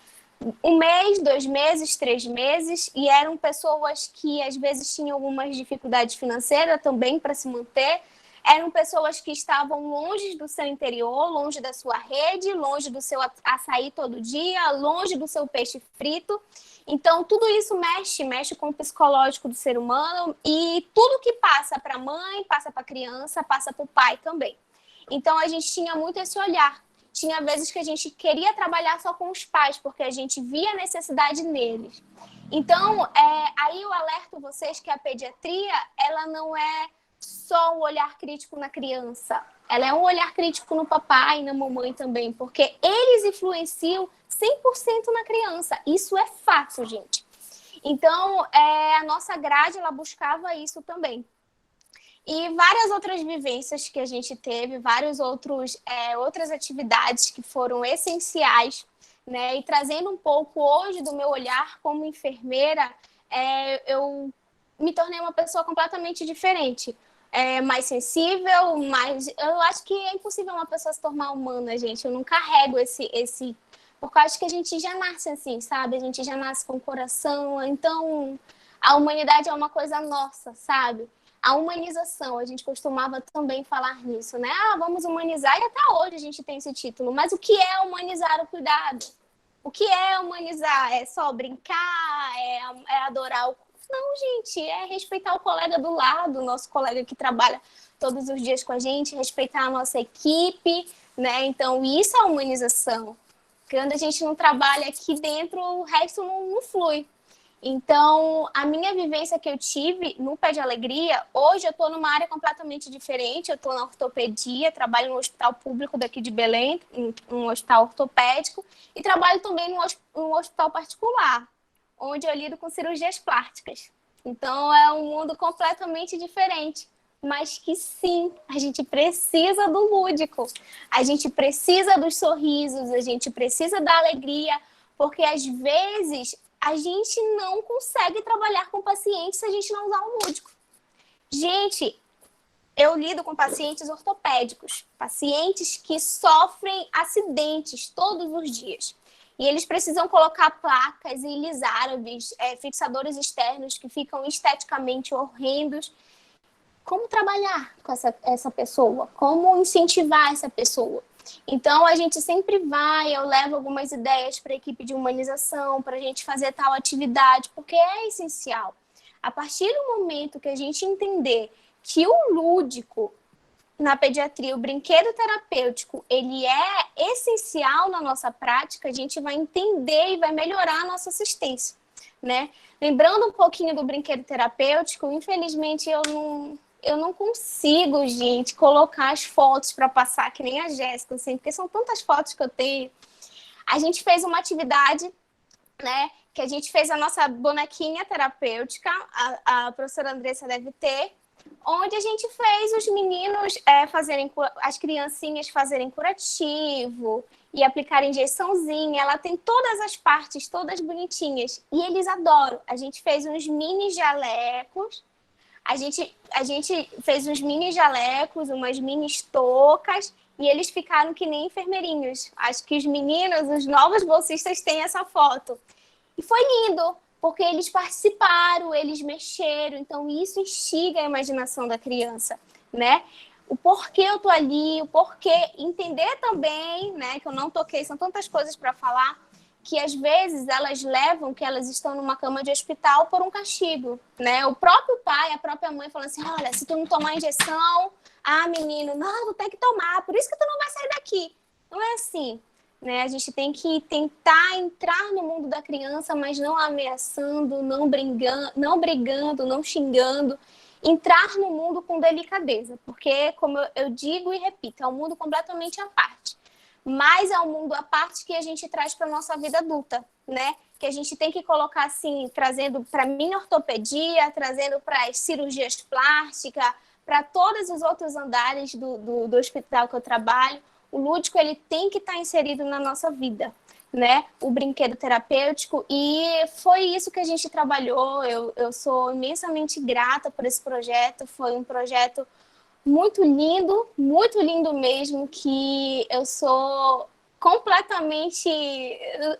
[SPEAKER 5] 1 mês, 2 meses, 3 meses, e eram pessoas que às vezes tinham algumas dificuldades financeiras também para se manter. Eram pessoas que estavam longe do seu interior, longe da sua rede, longe do seu açaí todo dia, longe do seu peixe frito. Então, tudo isso mexe com o psicológico do ser humano, e tudo que passa para a mãe, passa para a criança, passa para o pai também. Então, a gente tinha muito esse olhar. Tinha vezes que a gente queria trabalhar só com os pais, porque a gente via a necessidade neles. Então, aí eu alerto vocês que a pediatria, ela não é só um olhar crítico na criança. Ela é um olhar crítico no papai e na mamãe também, porque eles influenciam 100% na criança. Isso é fato, gente. Então, a nossa grade, ela buscava isso também. E várias outras vivências que a gente teve, outras atividades que foram essenciais, né? E trazendo um pouco hoje do meu olhar como enfermeira, eu me tornei uma pessoa completamente diferente. Mais sensível, eu acho que é impossível uma pessoa se tornar humana, gente. Eu não carrego esse... Porque eu acho que a gente já nasce assim, sabe? A gente já nasce com o coração. Então, a humanidade é uma coisa nossa, sabe? A humanização, a gente costumava também falar nisso, né? Vamos humanizar, e até hoje a gente tem esse título. Mas o que é humanizar o cuidado? O que é humanizar? É só brincar? É adorar o... Não, gente, é respeitar o colega do lado, o nosso colega que trabalha todos os dias com a gente, respeitar a nossa equipe, né? Então, isso é humanização. Quando a gente não trabalha aqui dentro, o resto não flui. Então, a minha vivência que eu tive no Pé de Alegria, hoje eu estou numa área completamente diferente, eu estou na ortopedia, trabalho no hospital público daqui de Belém, um hospital ortopédico, e trabalho também num hospital particular, onde eu lido com cirurgias plásticas. Então, é um mundo completamente diferente. mas que sim, a gente precisa do lúdico, a gente precisa dos sorrisos, a gente precisa da alegria, porque às vezes a gente não consegue trabalhar com pacientes se a gente não usar o lúdico. Gente, eu lido com pacientes ortopédicos, pacientes que sofrem acidentes todos os dias. E eles precisam colocar placas e lisárabes, fixadores externos que ficam esteticamente horrendos. Como trabalhar com essa pessoa? Como incentivar essa pessoa? Então, a gente sempre eu levo algumas ideias para a equipe de humanização, para a gente fazer tal atividade, porque é essencial. A partir do momento que a gente entender que o lúdico na pediatria, o brinquedo terapêutico, ele é essencial na nossa prática, a gente vai entender e vai melhorar a nossa assistência, né? Lembrando um pouquinho do brinquedo terapêutico, infelizmente eu não consigo, gente, colocar as fotos para passar, que nem a Jéssica, assim, porque são tantas fotos que eu tenho. A gente fez uma atividade, né, que a gente fez a nossa bonequinha terapêutica, a professora Andressa deve ter, onde a gente fez os meninos as criancinhas fazerem curativo e aplicarem injeçãozinha. Ela tem todas as partes, todas bonitinhas, e eles adoram. A gente fez uns mini jalecos, a gente fez uns mini jalecos, umas mini toucas, e eles ficaram que nem enfermeirinhos. Acho que os meninos, os novos bolsistas, têm essa foto. E foi lindo, porque eles participaram, eles mexeram, então isso instiga a imaginação da criança, né? O porquê eu tô ali, o porquê, entender também, né, que eu não toquei, são tantas coisas para falar, que às vezes elas levam que elas estão numa cama de hospital por um castigo, né? O próprio pai, a própria mãe falando assim, olha, se tu não tomar injeção, menino, não, tu tem que tomar, por isso que tu não vai sair daqui. Não é assim, né? A gente tem que tentar entrar no mundo da criança, mas não ameaçando, não brigando, não xingando. Entrar no mundo com delicadeza, porque, como eu digo e repito, é um mundo completamente à parte. Mas é um mundo à parte que a gente traz para a nossa vida adulta, né? Que a gente tem que colocar, assim, trazendo para a minha ortopedia, trazendo para as cirurgias plásticas, para todos os outros andares do hospital que eu trabalho. O lúdico, ele tem que estar inserido na nossa vida, né? O brinquedo terapêutico, e foi isso que a gente trabalhou. Eu sou imensamente grata por esse projeto. Foi um projeto muito lindo mesmo, que eu sou completamente...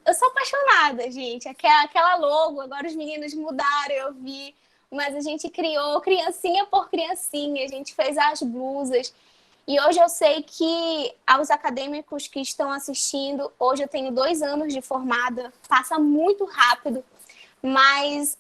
[SPEAKER 5] Eu sou apaixonada, gente. Aquela logo, agora os meninos mudaram, eu vi, mas a gente criou criancinha por criancinha, a gente fez as blusas. E hoje eu sei que aos acadêmicos que estão assistindo, hoje eu tenho 2 anos de formada, passa muito rápido, mas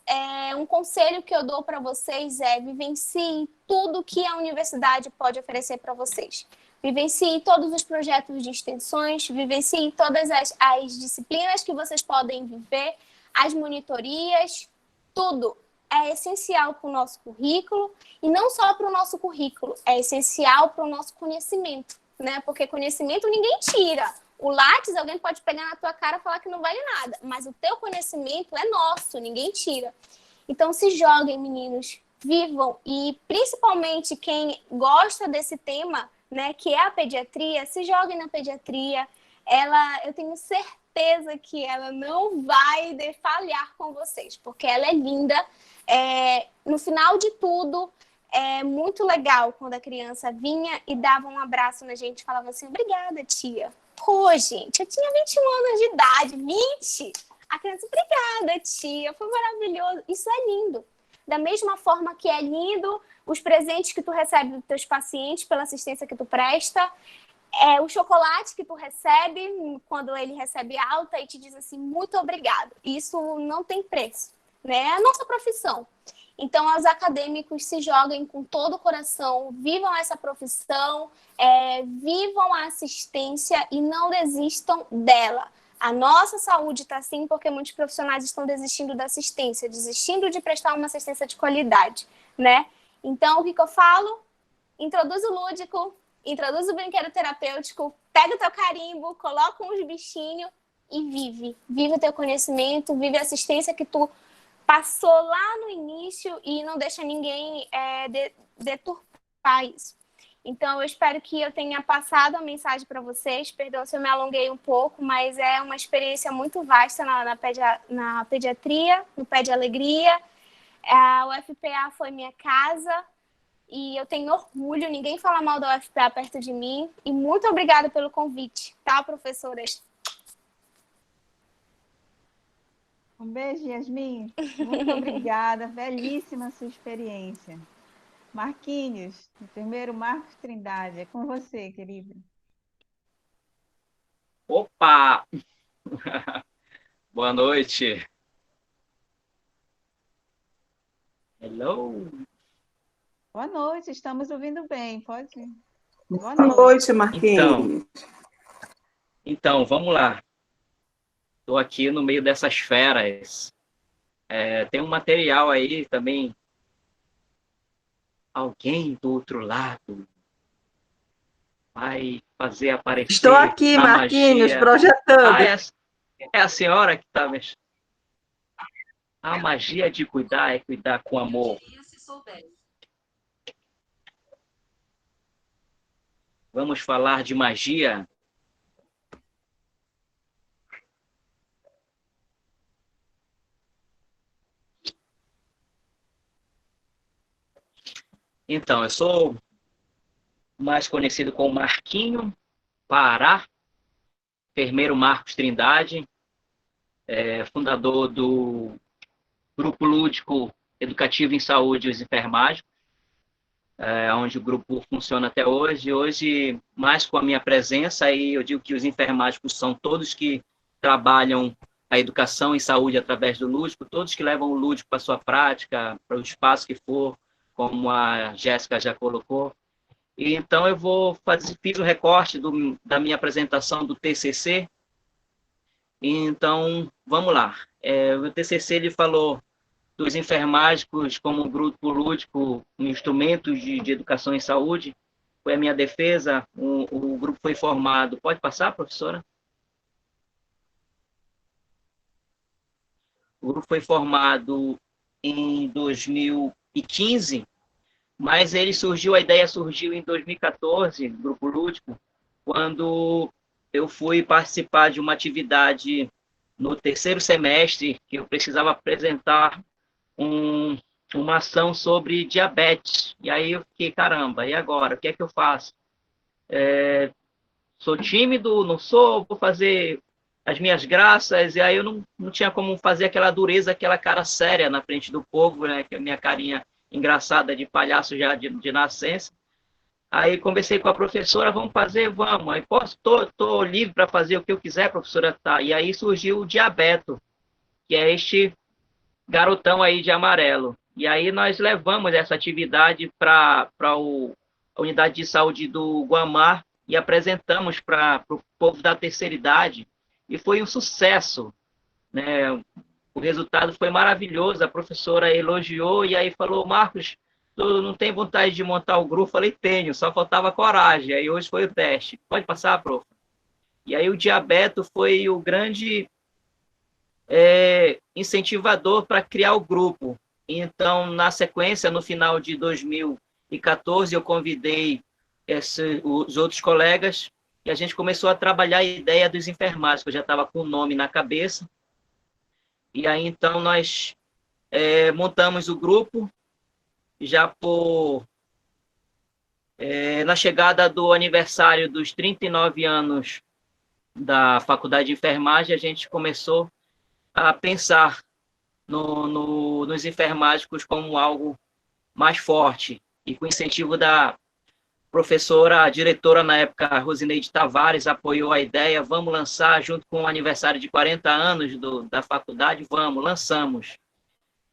[SPEAKER 5] um conselho que eu dou para vocês é vivenciem tudo que a universidade pode oferecer para vocês. Vivenciem todos os projetos de extensões, vivenciem todas as disciplinas que vocês podem viver, as monitorias, tudo. É essencial para o nosso currículo, e não só para o nosso currículo, é essencial para o nosso conhecimento, né? Porque conhecimento ninguém tira. O lápis, alguém pode pegar na tua cara e falar que não vale nada, mas o teu conhecimento é nosso, ninguém tira. Então, se joguem, meninos, vivam, e principalmente quem gosta desse tema, né, que é a pediatria, se joguem na pediatria. Eu tenho certeza que ela não vai falhar com vocês, porque ela é linda. No final de tudo, é muito legal quando a criança vinha e dava um abraço na gente e falava assim, obrigada, tia. Pô, gente, eu tinha 21 anos de idade, 20. A criança, obrigada, tia, foi maravilhoso. Isso é lindo. Da mesma forma que é lindo os presentes que tu recebe dos teus pacientes pela assistência que tu presta, o chocolate que tu recebe quando ele recebe alta e te diz assim, muito obrigado. Isso não tem preço, né? É a nossa profissão. Então, os acadêmicos se joguem com todo o coração, vivam essa profissão, vivam a assistência e não desistam dela. A nossa saúde está assim porque muitos profissionais estão desistindo da assistência, desistindo de prestar uma assistência de qualidade, né? Então, o que eu falo? Introduz o lúdico, introduz o brinquedo terapêutico, pega o teu carimbo, coloca uns bichinhos e vive. Vive o teu conhecimento, vive a assistência que tu passou lá no início e não deixa ninguém deturpar participar disso. Então, eu espero que eu tenha passado a mensagem para vocês. Perdão se eu me alonguei um pouco, mas é uma experiência muito vasta na pediatria, no Pé de Alegria. A UFPA foi minha casa e eu tenho orgulho, ninguém fala mal da UFPA perto de mim. E muito obrigada pelo convite, tá, professoras?
[SPEAKER 3] Um beijo, Yasmin. Muito obrigada. Belíssima a sua experiência. Marquinhos, enfermeiro Marcos Trindade, é com você, querido.
[SPEAKER 6] Opa! Boa noite. Hello.
[SPEAKER 3] Boa noite, estamos ouvindo bem, pode ir.
[SPEAKER 2] Boa noite, Marquinhos.
[SPEAKER 6] Então, vamos lá. Estou aqui no meio dessas feras. Tem um material aí também. Alguém do outro lado vai fazer aparecer.
[SPEAKER 1] Estou aqui, Marquinhos,
[SPEAKER 6] magia.
[SPEAKER 1] projetando.
[SPEAKER 6] É a senhora que está mexendo. A magia de cuidar é cuidar com amor. Vamos falar de magia? Então, eu sou mais conhecido como Marquinho Pará, enfermeiro Marcos Trindade, fundador do Grupo Lúdico Educativo em Saúde e os Enfermagem, onde o grupo funciona até hoje. Hoje, mais com a minha presença, aí eu digo que os enfermágicos são todos que trabalham a educação em saúde através do lúdico, todos que levam o lúdico para a sua prática, para o espaço que for, como a Jéssica já colocou. E então eu fiz o recorte da minha apresentação do TCC. Então, vamos lá. O TCC ele falou dos enfermágicos como grupo lúdico, instrumentos de educação em saúde. Foi a minha defesa. O grupo foi formado. Pode passar, professora? O grupo foi formado em 2015, mas a ideia surgiu em 2014, Grupo Lúdico, quando eu fui participar de uma atividade no terceiro semestre, que eu precisava apresentar uma ação sobre diabetes. E aí eu fiquei, caramba, e agora? O que é que eu faço? Sou tímido, não sou, vou fazer as minhas graças, e aí eu não tinha como fazer aquela dureza, aquela cara séria na frente do povo, né? Que a minha carinha engraçada de palhaço já de nascença. Aí conversei com a professora, vamos fazer, vamos. Aí tô livre para fazer o que eu quiser, professora, tá. E aí surgiu o Diabeto, que é este garotão aí de amarelo. E aí nós levamos essa atividade para a unidade de saúde do Guamá e apresentamos para o povo da terceira idade. E foi um sucesso, né? O resultado foi maravilhoso, a professora elogiou e aí falou, Marcos, tu não tem vontade de montar o grupo? Falei, tenho, só faltava coragem. Aí hoje foi o teste. Pode passar, prof? E aí o Diabeto foi o grande incentivador para criar o grupo. Então, na sequência, no final de 2014, eu convidei os outros colegas e a gente começou a trabalhar a ideia dos enfermários, que eu já estava com o nome na cabeça. E aí, então, nós montamos o grupo, já na chegada do aniversário dos 39 anos da Faculdade de Enfermagem, a gente começou a pensar nos enfermágicos como algo mais forte, e com o incentivo da professora, a diretora na época, Rosineide Tavares, apoiou a ideia, vamos lançar, junto com o aniversário de 40 anos da faculdade, lançamos.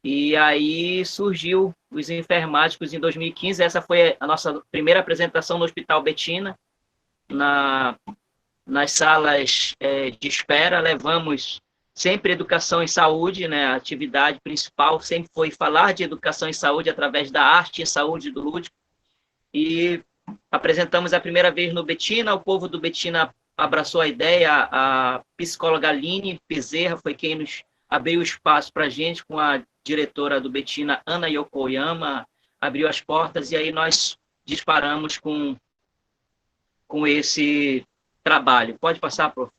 [SPEAKER 6] E aí surgiu os enfermágicos em 2015, essa foi a nossa primeira apresentação no Hospital Betina, nas salas de espera, levamos sempre educação em saúde, né? A atividade principal sempre foi falar de educação em saúde através da arte e saúde do lúdico, e apresentamos a primeira vez no Betina, o povo do Betina abraçou a ideia, a psicóloga Aline Bezerra foi quem nos abriu espaço para a gente, com a diretora do Betina, Ana Yokoyama, abriu as portas, e aí nós disparamos com esse trabalho. Pode passar, prof.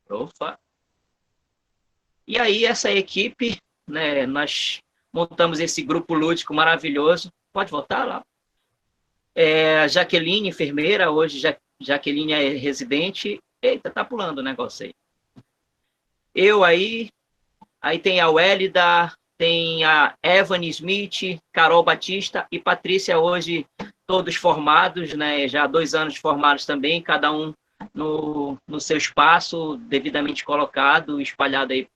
[SPEAKER 6] Opa. E aí, essa equipe, né, nós montamos esse grupo lúdico maravilhoso. Pode voltar lá? A Jaqueline, enfermeira, hoje Jaqueline é residente. Eita, tá pulando o negócio aí. Eu aí tem a Wélida, tem a Evan Smith, Carol Batista e Patrícia, hoje todos formados, né? Já há 2 anos formados também, cada um no seu espaço, devidamente colocado, espalhado aí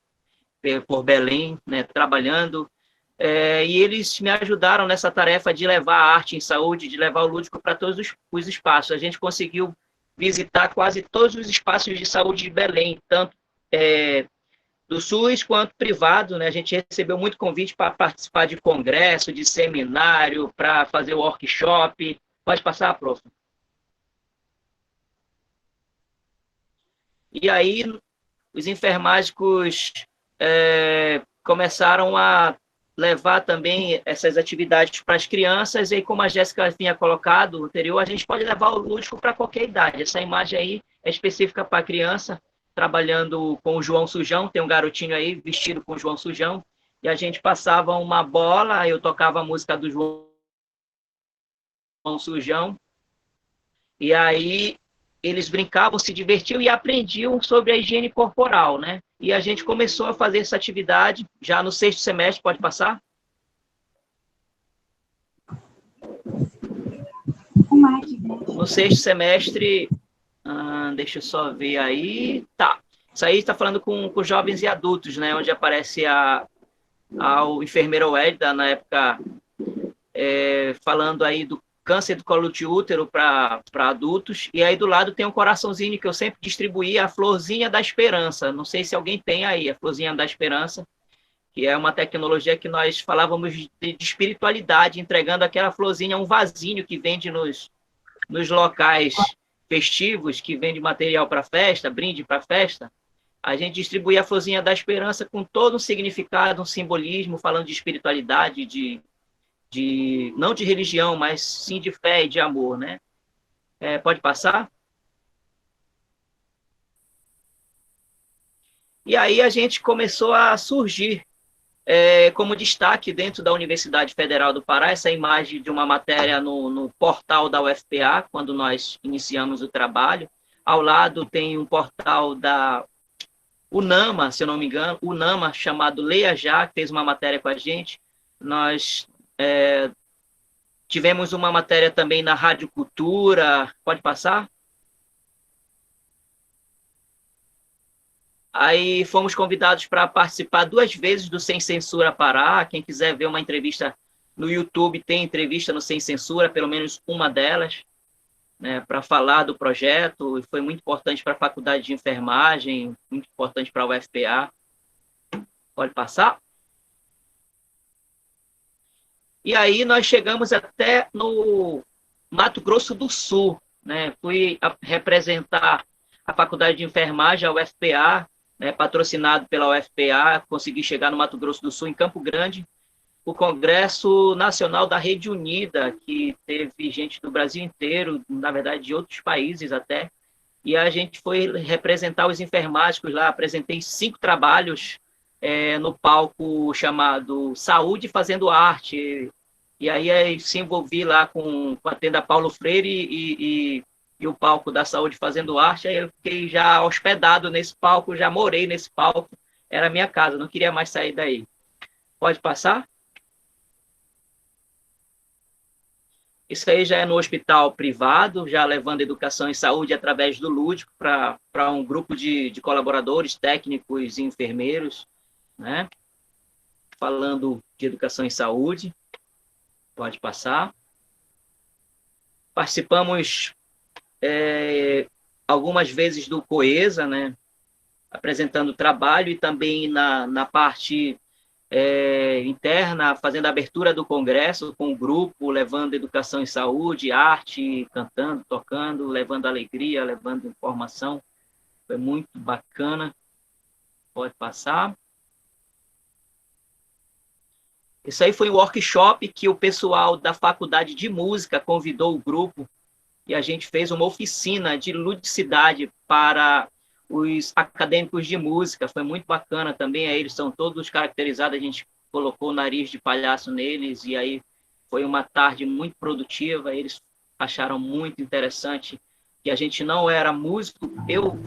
[SPEAKER 6] por Belém, né? Trabalhando. E eles me ajudaram nessa tarefa de levar a arte em saúde, de levar o lúdico para todos os espaços. A gente conseguiu visitar quase todos os espaços de saúde de Belém, tanto do SUS quanto privado, né? A gente recebeu muito convite para participar de congresso, de seminário, para fazer workshop. Pode passar, prof. E aí, os enfermágicos começaram a levar também essas atividades para as crianças, e aí, como a Jéssica tinha colocado anterior, a gente pode levar o lúdico para qualquer idade. Essa imagem aí é específica para a criança, trabalhando com o João Sujão, tem um garotinho aí vestido com o João Sujão, e a gente passava uma bola, eu tocava a música do João Sujão, e aí eles brincavam, se divertiam e aprendiam sobre a higiene corporal, né? E a gente começou a fazer essa atividade já no 6º semestre, pode passar? No 6º semestre, deixa eu só ver aí, tá. Isso aí está falando com jovens e adultos, né? Onde aparece o enfermeiro Wélida, na época, falando aí do câncer do colo de útero para adultos, e aí do lado tem um coraçãozinho que eu sempre distribuí, a florzinha da esperança. Não sei se alguém tem aí a florzinha da esperança, que é uma tecnologia que nós falávamos de espiritualidade, entregando aquela florzinha, um vasinho que vende nos locais festivos, que vende material para festa, brinde para festa. A gente distribuía a florzinha da esperança com todo um significado, um simbolismo, falando de espiritualidade, não de religião, mas sim de fé e de amor, né? Pode passar? E aí a gente começou a surgir como destaque dentro da Universidade Federal do Pará, essa imagem de uma matéria no portal da UFPA, quando nós iniciamos o trabalho. Ao lado tem um portal da UNAMA, se eu não me engano, UNAMA, chamado Leia Já, que fez uma matéria com a gente. Nós tivemos uma matéria também na Rádio Cultura. Pode passar? Aí fomos convidados para participar 2 vezes do Sem Censura Pará. Quem quiser ver uma entrevista no YouTube, tem entrevista no Sem Censura, pelo menos uma delas, né, para falar do projeto. E foi muito importante para a Faculdade de Enfermagem, muito importante para a UFPA. Pode passar? E aí nós chegamos até no Mato Grosso do Sul, né? Fui representar a Faculdade de Enfermagem, a UFPA, né, patrocinado pela UFPA, consegui chegar no Mato Grosso do Sul, em Campo Grande, o Congresso Nacional da Rede Unida, que teve gente do Brasil inteiro, na verdade de outros países até, e a gente foi representar os enfermáticos lá, apresentei 5 trabalhos no palco chamado Saúde Fazendo Arte, e aí se envolvi lá com a tenda Paulo Freire e o palco da Saúde Fazendo Arte. Aí eu fiquei já hospedado nesse palco, já morei nesse palco, era a minha casa, não queria mais sair daí. Pode passar? Isso aí já é no hospital privado, já levando educação e saúde através do lúdico para um grupo de colaboradores, técnicos e enfermeiros, né? Falando de educação e saúde. Pode passar. Participamos algumas vezes do COESA, né? Apresentando trabalho, e também na parte interna, fazendo a abertura do congresso com o grupo, levando educação e saúde, arte, cantando, tocando, levando alegria, levando informação. Foi muito bacana. Pode passar. Isso aí foi um workshop que o pessoal da Faculdade de Música convidou o grupo e a gente fez uma oficina de ludicidade para os acadêmicos de música. Foi muito bacana também. Aí eles são todos caracterizados, a gente colocou o nariz de palhaço neles e aí foi uma tarde muito produtiva. Eles acharam muito interessante que a gente não era músico. Eu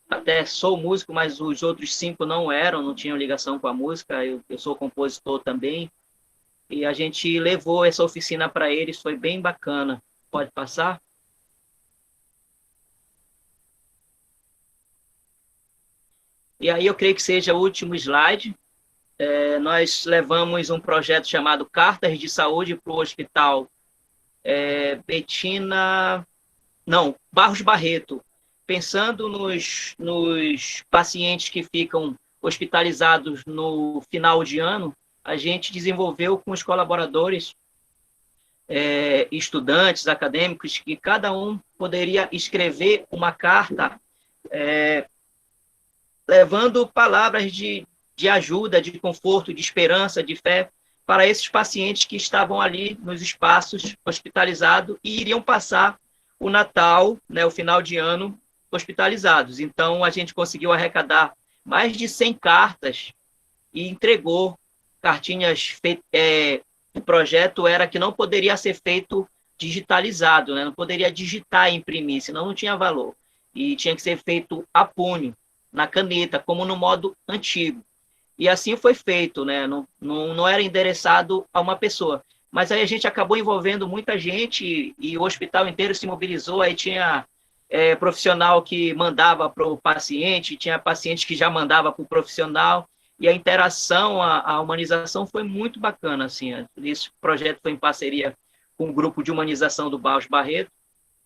[SPEAKER 6] até sou músico, mas os outros 5 não eram, não tinham ligação com a música. Eu sou compositor também. E a gente levou essa oficina para eles, foi bem bacana. Pode passar? E aí eu creio que seja o último slide. Nós levamos um projeto chamado Cartas de Saúde para o Hospital Barros Barreto, pensando nos pacientes que ficam hospitalizados no final de ano. A gente desenvolveu com os colaboradores, estudantes, acadêmicos, que cada um poderia escrever uma carta levando palavras de ajuda, de conforto, de esperança, de fé para esses pacientes que estavam ali nos espaços hospitalizados e iriam passar o Natal, né, o final de ano, hospitalizados. Então, a gente conseguiu arrecadar mais de 100 cartas e entregou cartinhas. O projeto era que não poderia ser feito digitalizado, né? Não poderia digitar e imprimir, senão não tinha valor. E tinha que ser feito a punho, na caneta, como no modo antigo. E assim foi feito, né? Não era endereçado a uma pessoa. Mas aí a gente acabou envolvendo muita gente e o hospital inteiro se mobilizou. Aí tinha profissional que mandava para o paciente, tinha paciente que já mandava para o profissional, e a interação, a humanização foi muito bacana. Assim. Esse projeto foi em parceria com o grupo de humanização do Barros Barreto,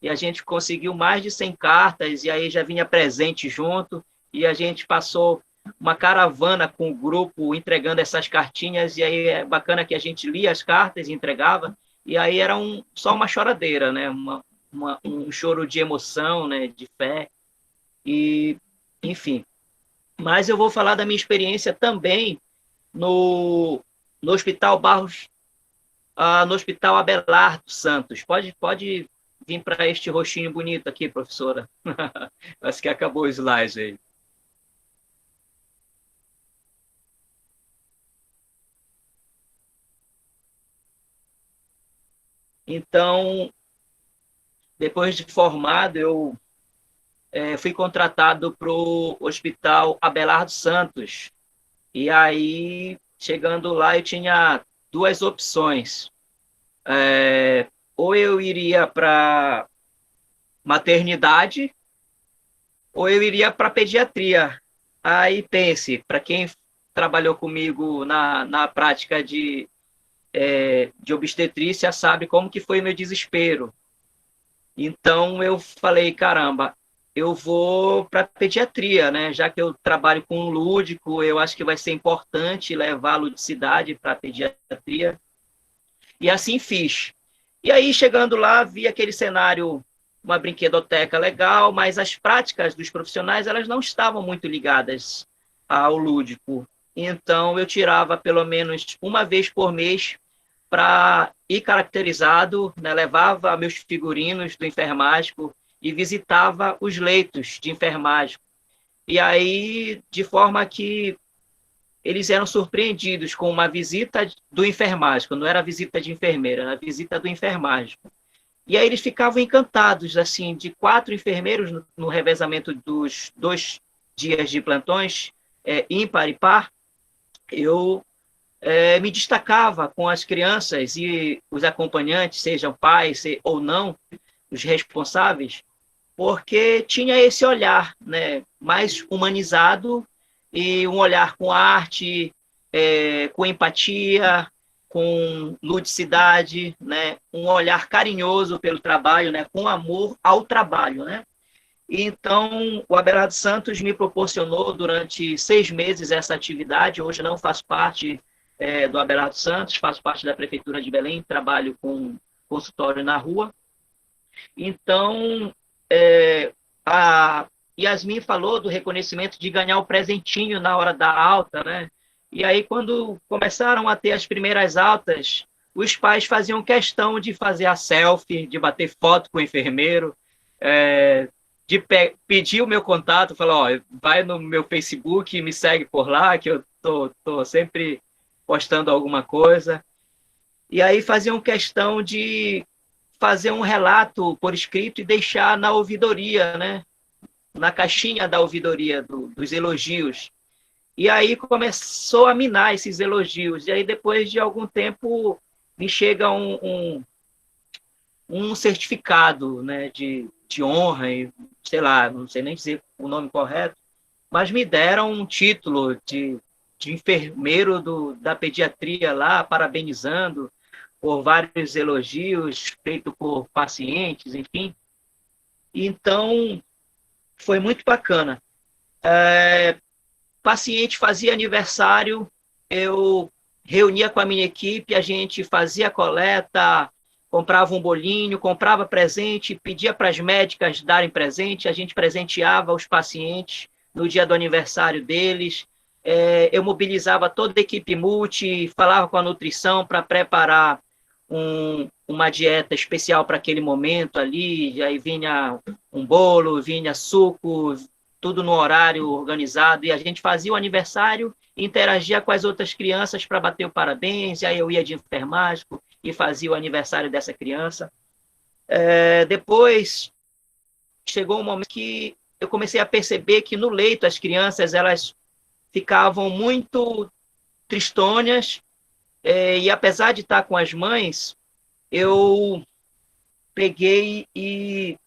[SPEAKER 6] e a gente conseguiu mais de 100 cartas, e aí já vinha presente junto, e a gente passou uma caravana com o grupo entregando essas cartinhas, e aí é bacana que a gente lia as cartas e entregava, e aí era só uma choradeira, né? Um choro de emoção, né? De fé, e enfim. Mas eu vou falar da minha experiência também no Hospital Barros, no Hospital Abelardo Santos. Pode vir para este rostinho bonito aqui, professora. Acho que acabou o slide aí. Então, depois de formado, eu fui contratado para o Hospital Abelardo Santos. E aí, chegando lá, eu tinha 2 opções. Ou eu iria para maternidade, ou eu iria para pediatria. Aí pense, para quem trabalhou comigo na prática de obstetrícia, sabe como que foi o meu desespero. Então, eu falei, caramba, eu vou para pediatria, né? Já que eu trabalho com lúdico, eu acho que vai ser importante levar a ludicidade para a pediatria. E assim fiz. E aí, chegando lá, vi aquele cenário, uma brinquedoteca legal, mas as práticas dos profissionais, elas não estavam muito ligadas ao lúdico. Então, eu tirava pelo menos uma vez por mês para ir caracterizado, né? Levava meus figurinos do enfermático e visitava os leitos de enfermagem. E aí, de forma que eles eram surpreendidos com uma visita do enfermático, não era visita de enfermeira, era visita do enfermático. E aí eles ficavam encantados, assim, de 4 enfermeiros no revezamento dos 2 dias de plantões, ímpar e par, eu me destacava com as crianças e os acompanhantes, sejam pais ou não, os responsáveis, porque tinha esse olhar, né, mais humanizado e um olhar com arte, com empatia, com ludicidade, né, um olhar carinhoso pelo trabalho, né, com amor ao trabalho, né. Então, o Abelardo Santos me proporcionou durante 6 meses essa atividade. Hoje não faço parte do Abelardo Santos, faço parte da Prefeitura de Belém, trabalho com consultório na rua. Então, a Yasmin falou do reconhecimento de ganhar o presentinho na hora da alta, né? E aí, quando começaram a ter as primeiras altas, os pais faziam questão de fazer a selfie, de bater foto com o enfermeiro, de pedir o meu contato, falar, ó, vai no meu Facebook e me segue por lá, que eu tô sempre postando alguma coisa. E aí faziam questão de fazer um relato por escrito e deixar na ouvidoria, né? Na caixinha da ouvidoria, dos elogios. E aí começou a minar esses elogios. E aí, depois de algum tempo, me chega um certificado, né, de honra, e, sei lá, não sei nem dizer o nome correto, mas me deram um título de enfermeiro da pediatria lá, parabenizando por vários elogios feitos por pacientes, enfim. Então, foi muito bacana. Paciente fazia aniversário, eu reunia com a minha equipe, a gente fazia coleta, comprava um bolinho, comprava presente, pedia para as médicas darem presente, a gente presenteava os pacientes no dia do aniversário deles. Eu mobilizava toda a equipe multi, falava com a nutrição para preparar uma dieta especial para aquele momento ali, aí vinha um bolo, vinha suco, tudo no horário organizado, e a gente fazia o aniversário, interagia com as outras crianças para bater o parabéns, e aí eu ia de enfermagem e fazia o aniversário dessa criança. Depois, chegou um momento que eu comecei a perceber que no leito as crianças elas ficavam muito tristonhas, e apesar de estar com as mães, eu peguei e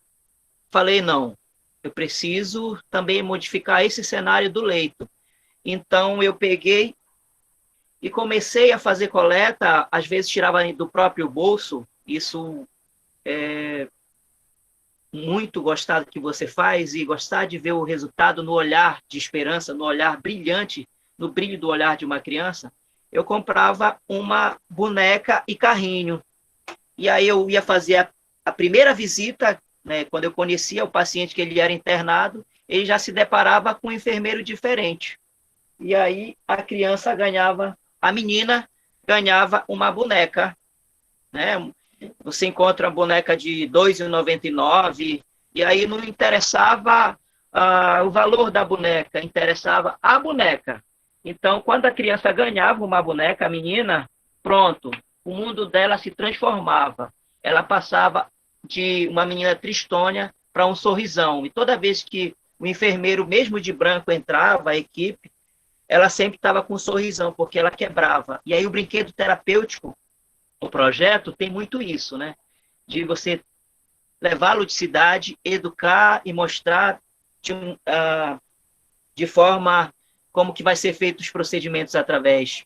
[SPEAKER 6] falei, não, eu preciso também modificar esse cenário do leito. Então, eu peguei e comecei a fazer coleta, às vezes tirava do próprio bolso, isso é muito gostar do que você faz e gostar de ver o resultado no olhar de esperança, no olhar brilhante, no brilho do olhar de uma criança. Eu comprava uma boneca e carrinho. E aí eu ia fazer a primeira visita, né, quando eu conhecia o paciente que ele era internado, ele já se deparava com um enfermeiro diferente. E aí a criança ganhava, a menina ganhava uma boneca, né? Você encontra uma boneca de R$ 2,99, e aí não interessava o valor da boneca, interessava a boneca. Então, quando a criança ganhava uma boneca, a menina, pronto, o mundo dela se transformava. Ela passava de uma menina tristonha para um sorrisão. E toda vez que o enfermeiro, mesmo de branco, entrava, a equipe, ela sempre estava com um sorrisão, porque ela quebrava. E aí o brinquedo terapêutico, o projeto, tem muito isso, né? De você levar a ludicidade, educar e mostrar de forma como que vai ser feito os procedimentos através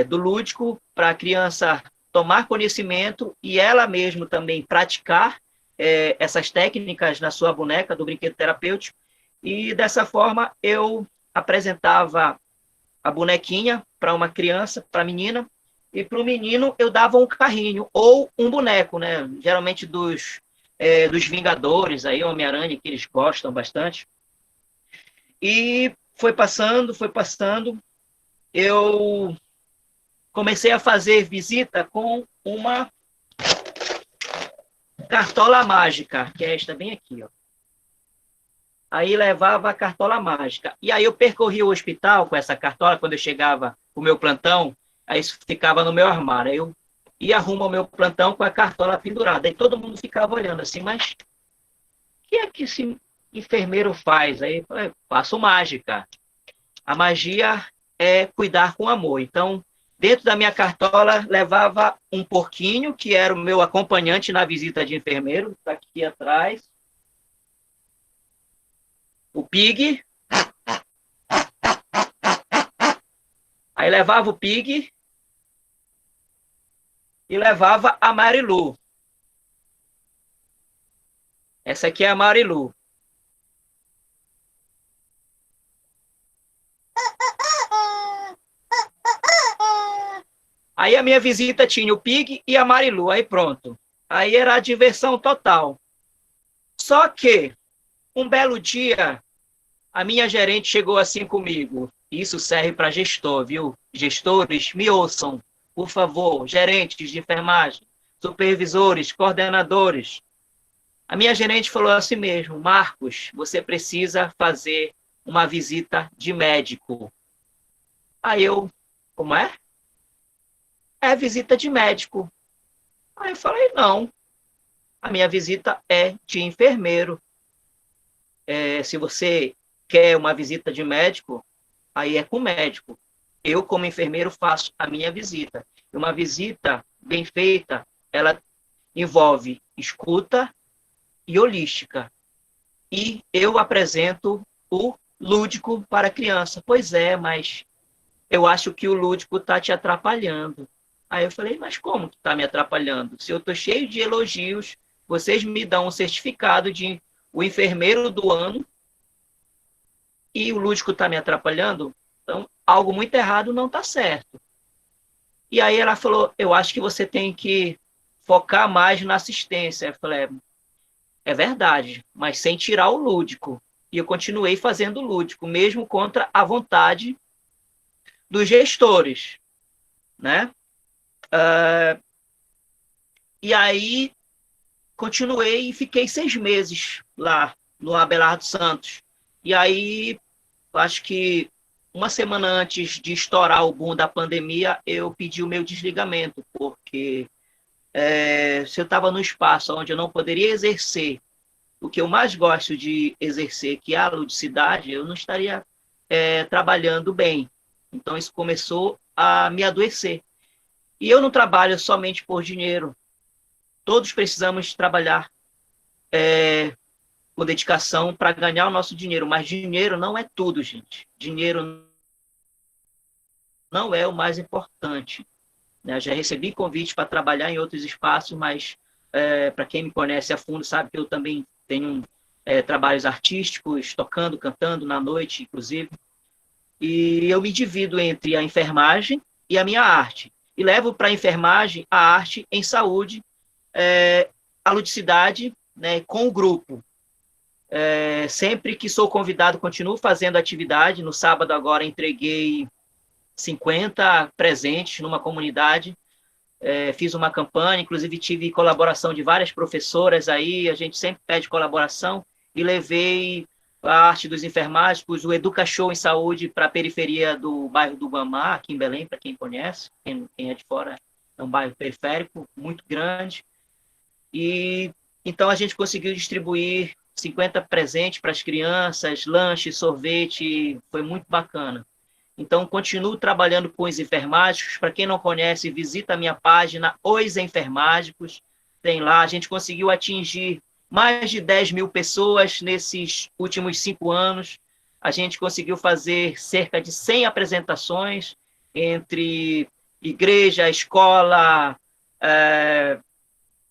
[SPEAKER 6] do lúdico, para a criança tomar conhecimento e ela mesma também praticar essas técnicas na sua boneca do brinquedo terapêutico. E dessa forma eu apresentava a bonequinha para uma criança, para a menina, e para o menino eu dava um carrinho ou um boneco, né? Geralmente dos Vingadores, aí Homem-Aranha, que eles gostam bastante. E foi passando, eu comecei a fazer visita com uma cartola mágica, que é esta bem aqui, ó. Aí levava a cartola mágica. E aí eu percorria o hospital com essa cartola, quando eu chegava o meu plantão, aí isso ficava no meu armário. Aí eu ia rumo ao meu plantão com a cartola pendurada. Aí todo mundo ficava olhando assim, mas o que é que esse enfermeiro faz? Aí eu falei, faço mágica. A magia é cuidar com amor. Então, dentro da minha cartola, levava um porquinho, que era o meu acompanhante na visita de enfermeiro, está aqui atrás. O Pig. Aí levava o Pig e levava a Marilu. Essa aqui é a Marilu. Aí a minha visita tinha o Pig e a Marilu, aí pronto. Aí era a diversão total. Só que, um belo dia, a minha gerente chegou assim comigo. Isso serve para gestor, viu? Gestores, me ouçam, por favor, gerentes de enfermagem, supervisores, coordenadores. A minha gerente falou assim mesmo: Marcos, você precisa fazer uma visita de médico. Aí eu, como é? É visita de médico. Aí eu falei, não, a minha visita é de enfermeiro. Se você quer uma visita de médico, aí é com o médico. Eu, como enfermeiro, faço a minha visita. E uma visita bem feita, ela envolve escuta e holística. E eu apresento o lúdico para a criança. Pois é, mas eu acho que o lúdico está te atrapalhando. Aí eu falei, mas como que está me atrapalhando? Se eu estou cheio de elogios, vocês me dão um certificado de o enfermeiro do ano e o lúdico está me atrapalhando? Então, algo muito errado não está certo. E aí ela falou, eu acho que você tem que focar mais na assistência. Eu falei, é verdade, mas sem tirar o lúdico. E eu continuei fazendo o lúdico, mesmo contra a vontade dos gestores, né? E aí continuei e fiquei 6 meses lá no Abelardo Santos. E aí, acho que uma semana antes de estourar o boom da pandemia, eu pedi o meu desligamento, porque se eu estava no espaço onde eu não poderia exercer o que eu mais gosto de exercer, que é a ludicidade, eu não estaria trabalhando bem. Então, isso começou a me adoecer. E eu não trabalho somente por dinheiro. Todos precisamos trabalhar com dedicação para ganhar o nosso dinheiro, mas dinheiro não é tudo, gente. Dinheiro não é o mais importante. Né? Já recebi convite para trabalhar em outros espaços, mas para quem me conhece a fundo sabe que eu também tenho trabalhos artísticos, tocando, cantando na noite, inclusive. E eu me divido entre a enfermagem e a minha arte. E levo para a enfermagem a arte em saúde, a ludicidade, né, com o grupo. Sempre que sou convidado, continuo fazendo atividade. No sábado agora entreguei 50 presentes numa comunidade. Fiz uma campanha, inclusive tive colaboração de várias professoras aí, a gente sempre pede colaboração, e levei a arte dos enfermáticos, o Educa Show em Saúde para a periferia do bairro do Guamá, aqui em Belém, para quem conhece, quem é de fora, é um bairro periférico, muito grande. E então a gente conseguiu distribuir 50 presentes para as crianças, lanche, sorvete, foi muito bacana. Então, continuo trabalhando com os enfermágicos. Para quem não conhece, visita a minha página, Os Enfermágicos. Tem lá, a gente conseguiu atingir mais de 10 mil pessoas nesses últimos 5 anos. A gente conseguiu fazer cerca de 100 apresentações entre igreja, escola,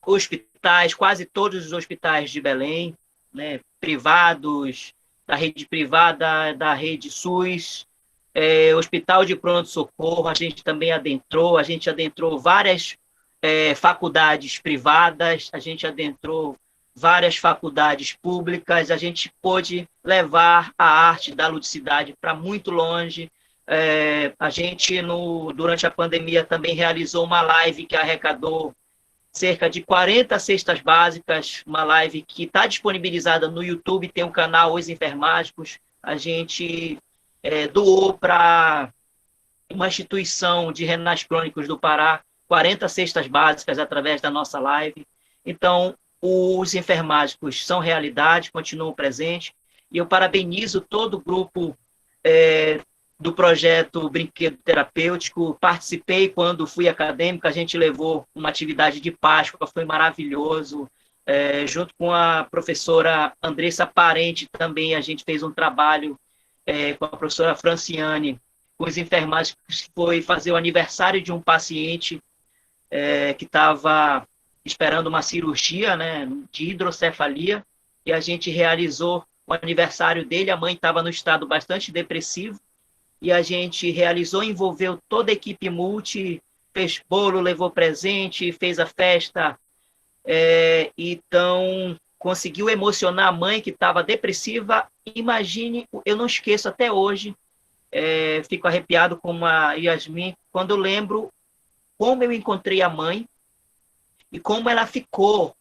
[SPEAKER 6] hospitais, quase todos os hospitais de Belém, né, privados, da rede privada, da rede SUS, hospital de pronto-socorro, a gente também adentrou, várias faculdades privadas, a gente adentrou várias faculdades públicas, a gente pôde levar a arte da ludicidade para muito longe. A gente, durante a pandemia, também realizou uma live que arrecadou cerca de 40 cestas básicas, uma live que está disponibilizada no YouTube, tem um canal Os Enfermágicos. A gente doou para uma instituição de renais crônicos do Pará 40 cestas básicas através da nossa live. Então, os enfermágicos são realidade, continuam presentes, e eu parabenizo todo o grupo do projeto Brinquedo Terapêutico. Participei quando fui acadêmico, a gente levou uma atividade de Páscoa, foi maravilhoso. Junto com a professora Andressa Parente também, a gente fez um trabalho com a professora Franciane, com os enfermágicos, que foi fazer o aniversário de um paciente que estava esperando uma cirurgia, né, de hidrocefalia, e a gente realizou o aniversário dele. A mãe estava no estado bastante depressivo, e a gente realizou, envolveu toda a equipe multi, fez bolo, levou presente, fez a festa, então conseguiu emocionar a mãe que estava depressiva. Imagine, eu não esqueço até hoje, fico arrepiado como a Yasmin, quando eu lembro como eu encontrei a mãe e como ela ficou.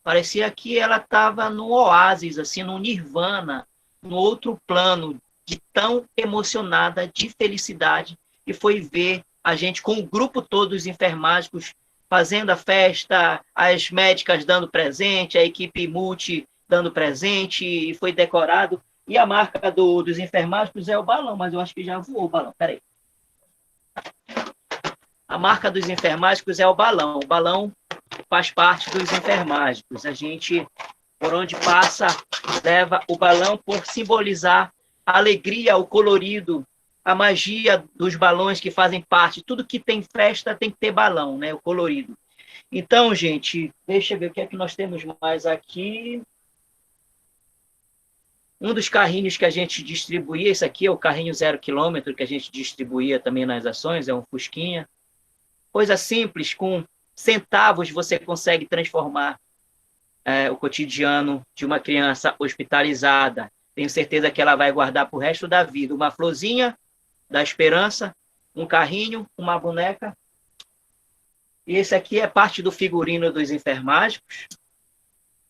[SPEAKER 6] Parecia que ela estava no oásis, assim, no nirvana, no outro plano, de tão emocionada, de felicidade, e foi ver a gente com o grupo todo dos enfermáticos fazendo a festa, as médicas dando presente, a equipe multi dando presente, e foi decorado. E a marca dos enfermáticos é o balão, mas eu acho que já voou o balão, peraí. A marca dos enfermáticos é o balão. O balão faz parte dos enfermágicos. A gente, por onde passa, leva o balão por simbolizar a alegria, o colorido, a magia dos balões que fazem parte. Tudo que tem festa tem que ter balão, né? O colorido. Então, gente, deixa eu ver o que é que nós temos mais aqui. Um dos carrinhos que a gente distribuía, esse aqui é o carrinho 0 km, que a gente distribuía também nas ações, é um fusquinha. Coisa simples, com centavos você consegue transformar o cotidiano de uma criança hospitalizada. Tenho certeza que ela vai guardar para o resto da vida. Uma florzinha da esperança, um carrinho, uma boneca. E esse aqui é parte do figurino dos enfermágicos.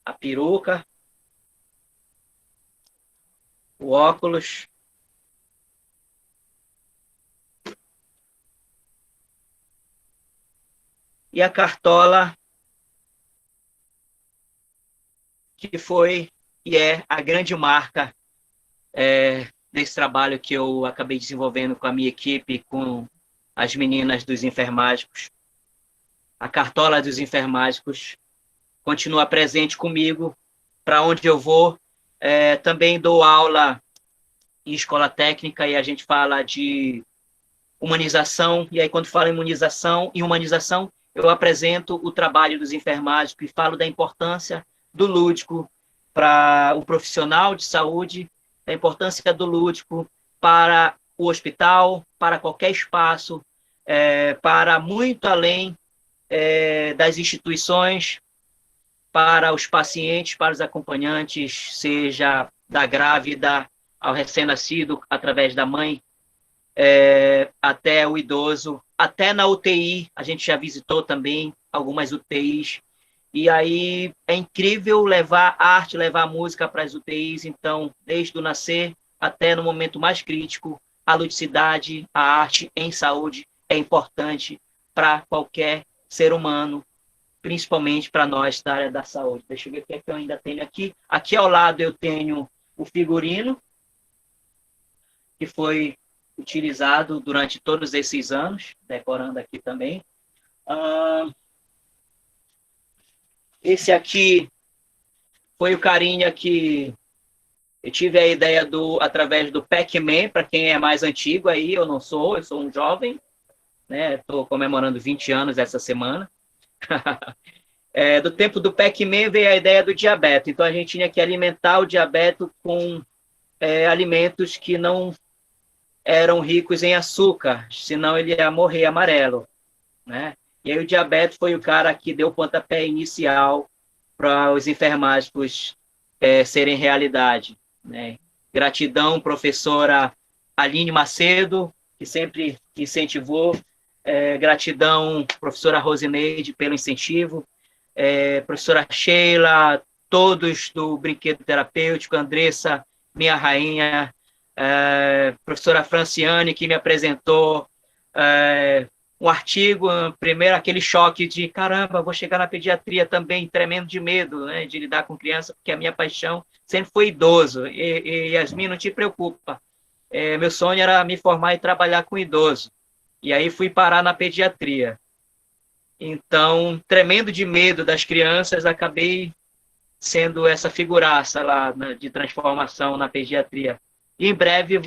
[SPEAKER 6] A peruca, o óculos. E a cartola, que foi e é a grande marca desse trabalho que eu acabei desenvolvendo com a minha equipe, com as meninas dos enfermágicos. A cartola dos enfermágicos continua presente comigo para onde eu vou. Também dou aula em escola técnica e a gente fala de humanização. E aí, quando falo em humanização, eu apresento o trabalho dos enfermágicos e falo da importância do lúdico para o profissional de saúde, da importância do lúdico para o hospital, para qualquer espaço, para muito além das instituições, para os pacientes, para os acompanhantes, seja da grávida ao recém-nascido, através da mãe, até o idoso, até na UTI, a gente já visitou também algumas UTIs, e aí é incrível levar arte, levar música para as UTIs, então, desde o nascer até no momento mais crítico, a ludicidade, a arte em saúde é importante para qualquer ser humano, principalmente para nós da área da saúde. Deixa eu ver o que é que eu ainda tenho aqui. Aqui ao lado eu tenho o figurino, que foi utilizado durante todos esses anos, decorando aqui também. Esse aqui foi o carinha que eu tive a ideia através do Pac-Man, para quem é mais antigo aí, eu sou um jovem, né? Estou comemorando 20 anos essa semana. Do tempo do Pac-Man veio a ideia do diabetes, então a gente tinha que alimentar o diabetes com alimentos que não eram ricos em açúcar, senão ele ia morrer amarelo, né? E aí o diabetes foi o cara que deu o pontapé inicial para os enfermágicos serem realidade, né? Gratidão, professora Aline Macedo, que sempre incentivou. Gratidão, professora Rosineide, pelo incentivo. Professora Sheila, todos do Brinquedo Terapêutico, Andressa, minha rainha, professora Franciane, que me apresentou um artigo, primeiro aquele choque de, caramba, vou chegar na pediatria também, tremendo de medo, né, de lidar com criança, porque a minha paixão sempre foi idoso. E Yasmin, não te preocupa, meu sonho era me formar e trabalhar com idoso. E aí fui parar na pediatria. Então, tremendo de medo das crianças, acabei sendo essa figuraça lá de transformação na pediatria. E em breve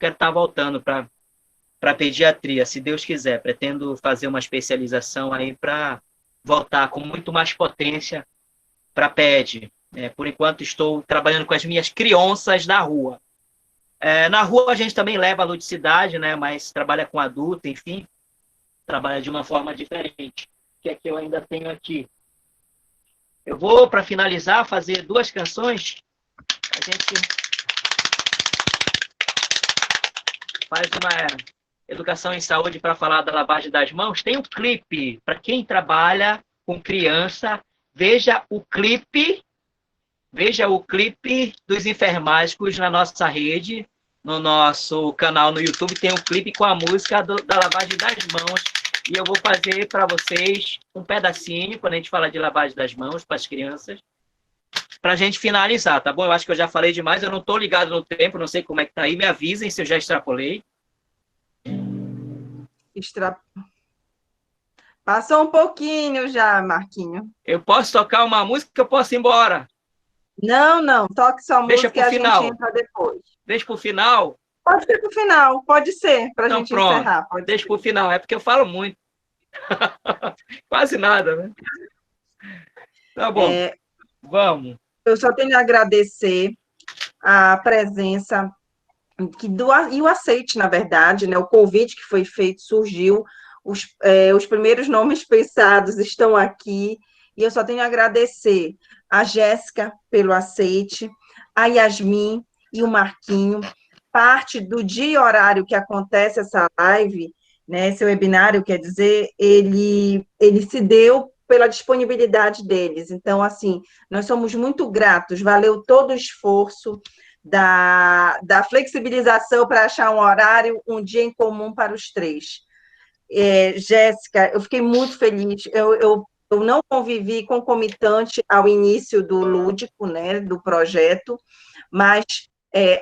[SPEAKER 6] quero estar voltando para pediatria, se Deus quiser. Pretendo fazer uma especialização aí para voltar com muito mais potência para PED. Por enquanto estou trabalhando com as minhas crianças na rua. Na rua a gente também leva a ludicidade, né? Mas trabalha com adulto, enfim, trabalha de uma forma diferente. O que é que eu ainda tenho aqui? Eu vou, para finalizar, fazer 2 canções. A gente faz uma educação em saúde para falar da lavagem das mãos. Tem um clipe para quem trabalha com criança. Veja o clipe dos enfermáticos na nossa rede, no nosso canal no YouTube. Tem um clipe com a música da lavagem das mãos. E eu vou fazer para vocês um pedacinho, quando a gente fala de lavagem das mãos para as crianças, para a gente finalizar, tá bom? Eu acho que eu já falei demais, eu não estou ligado no tempo, não sei como é que tá aí, me avisem se eu já extrapolei.
[SPEAKER 1] Passou um pouquinho já, Marquinho.
[SPEAKER 6] Eu posso tocar uma música que eu posso ir embora?
[SPEAKER 1] Não, toque só
[SPEAKER 6] Deixa
[SPEAKER 1] música e a
[SPEAKER 6] final.
[SPEAKER 1] gente entra depois.
[SPEAKER 6] Deixa para o final?
[SPEAKER 1] Pode ser para o final, pode ser, para a
[SPEAKER 6] Então,
[SPEAKER 1] gente
[SPEAKER 6] pronto.
[SPEAKER 1] encerrar.
[SPEAKER 6] Deixa para o final, é porque eu falo muito. Quase nada, né? Tá bom, vamos.
[SPEAKER 1] Eu só tenho a agradecer a presença e o aceite, na verdade, né? O convite que foi feito surgiu, os primeiros nomes pensados estão aqui, e eu só tenho a agradecer a Jéssica pelo aceite, a Yasmin e o Marquinho. Parte do dia e horário que acontece essa live, né, esse webinário, quer dizer, ele se deu pela disponibilidade deles. Então, assim, nós somos muito gratos, valeu todo o esforço da flexibilização para achar um horário, um dia em comum para os três. Jéssica, eu fiquei muito feliz, eu não convivi concomitante ao início do lúdico, né, do projeto, mas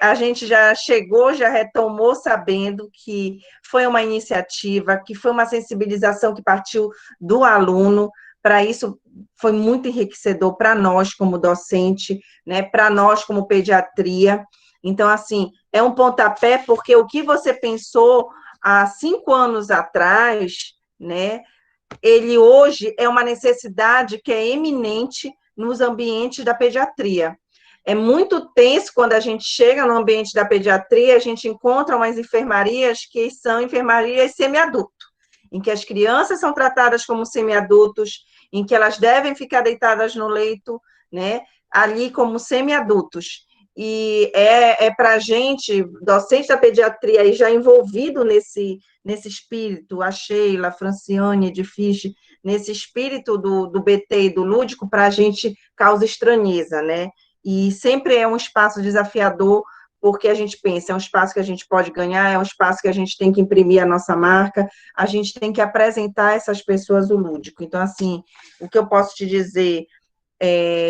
[SPEAKER 1] a gente já chegou, já retomou sabendo que foi uma iniciativa, que foi uma sensibilização que partiu do aluno. Para isso, foi muito enriquecedor para nós como docente, né, para nós como pediatria. Então, assim, é um pontapé, porque o que você pensou há 5 anos atrás, né, ele hoje é uma necessidade que é eminente nos ambientes da pediatria. É muito tenso quando a gente chega no ambiente da pediatria, a gente encontra umas enfermarias que são enfermarias semiadulto, em que as crianças são tratadas como semiadultos, em que elas devem ficar deitadas no leito, né, ali como semiadultos. E para a gente, docente da pediatria, e já envolvido nesse espírito, a Sheila, a Franciane, Edifiche, nesse espírito do BT e do lúdico, para a gente causa estranheza, né? E sempre é um espaço desafiador, porque a gente pensa, é um espaço que a gente pode ganhar, é um espaço que a gente tem que imprimir a nossa marca, a gente tem que apresentar a essas pessoas o lúdico. Então, assim, o que eu posso te dizer,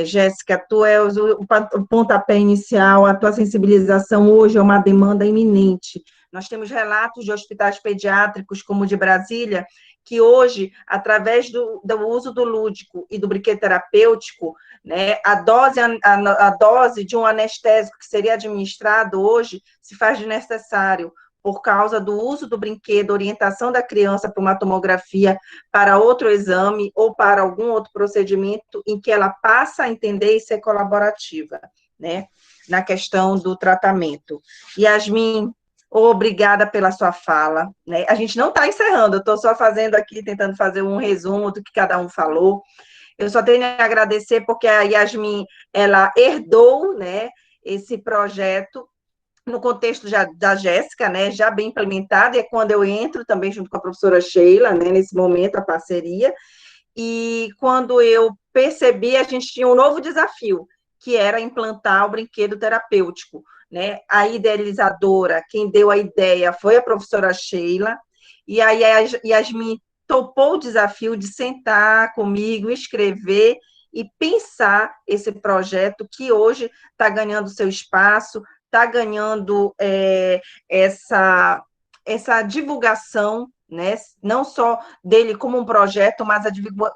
[SPEAKER 1] Jéssica, tu é o pontapé inicial, a tua sensibilização hoje é uma demanda iminente. Nós temos relatos de hospitais pediátricos, como o de Brasília, que hoje, através do uso do lúdico e do brinquedo terapêutico, né, a dose de um anestésico que seria administrado hoje se faz desnecessário, por causa do uso do brinquedo, orientação da criança para uma tomografia, para outro exame ou para algum outro procedimento em que ela passa a entender e ser colaborativa, né, na questão do tratamento. Yasmin, obrigada pela sua fala, né? A gente não está encerrando, eu estou só fazendo aqui, tentando fazer um resumo do que cada um falou. Eu só tenho a agradecer porque a Yasmin, ela herdou, né, esse projeto no contexto da Jéssica, né, já bem implementado, e é quando eu entro também junto com a professora Sheila, né, nesse momento, a parceria, e quando eu percebi, a gente tinha um novo desafio, que era implantar o brinquedo terapêutico, né, a idealizadora, quem deu a ideia foi a professora Sheila, e aí a Yasmin topou o desafio de sentar comigo, escrever e pensar esse projeto que hoje está ganhando seu espaço, está ganhando essa divulgação, né, não só dele como um projeto, mas a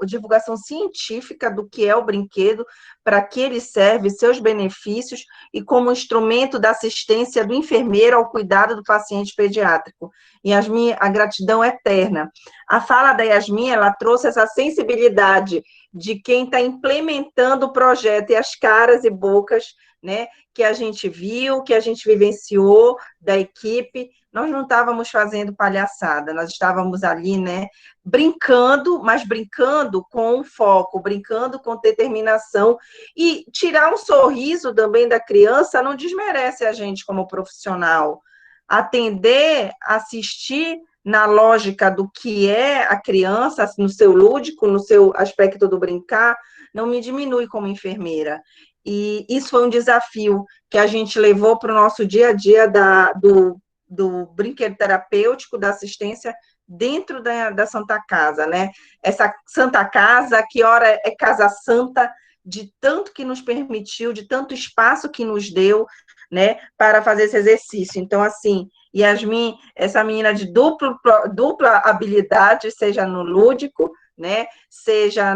[SPEAKER 1] divulgação científica do que é o brinquedo, para que ele serve, seus benefícios, e como instrumento da assistência do enfermeiro ao cuidado do paciente pediátrico. Yasmin, a gratidão é eterna. A fala da Yasmin, ela trouxe essa sensibilidade de quem está implementando o projeto e as caras e bocas, né, que a gente viu, que a gente vivenciou da equipe. Nós não estávamos fazendo palhaçada, nós estávamos ali, né, brincando, mas brincando com foco, brincando com determinação, e tirar um sorriso também da criança não desmerece a gente como profissional. atender, assistir na lógica do que é a criança, no seu lúdico, no seu aspecto do brincar, não me diminui como enfermeira. E isso foi um desafio que a gente levou para o nosso dia a dia do brinquedo terapêutico, da assistência dentro da Santa Casa, né? Essa Santa Casa, que ora é Casa Santa, de tanto que nos permitiu, de tanto espaço que nos deu, né, para fazer esse exercício. Então, assim, Yasmin, essa menina de dupla habilidade, seja no lúdico, né, seja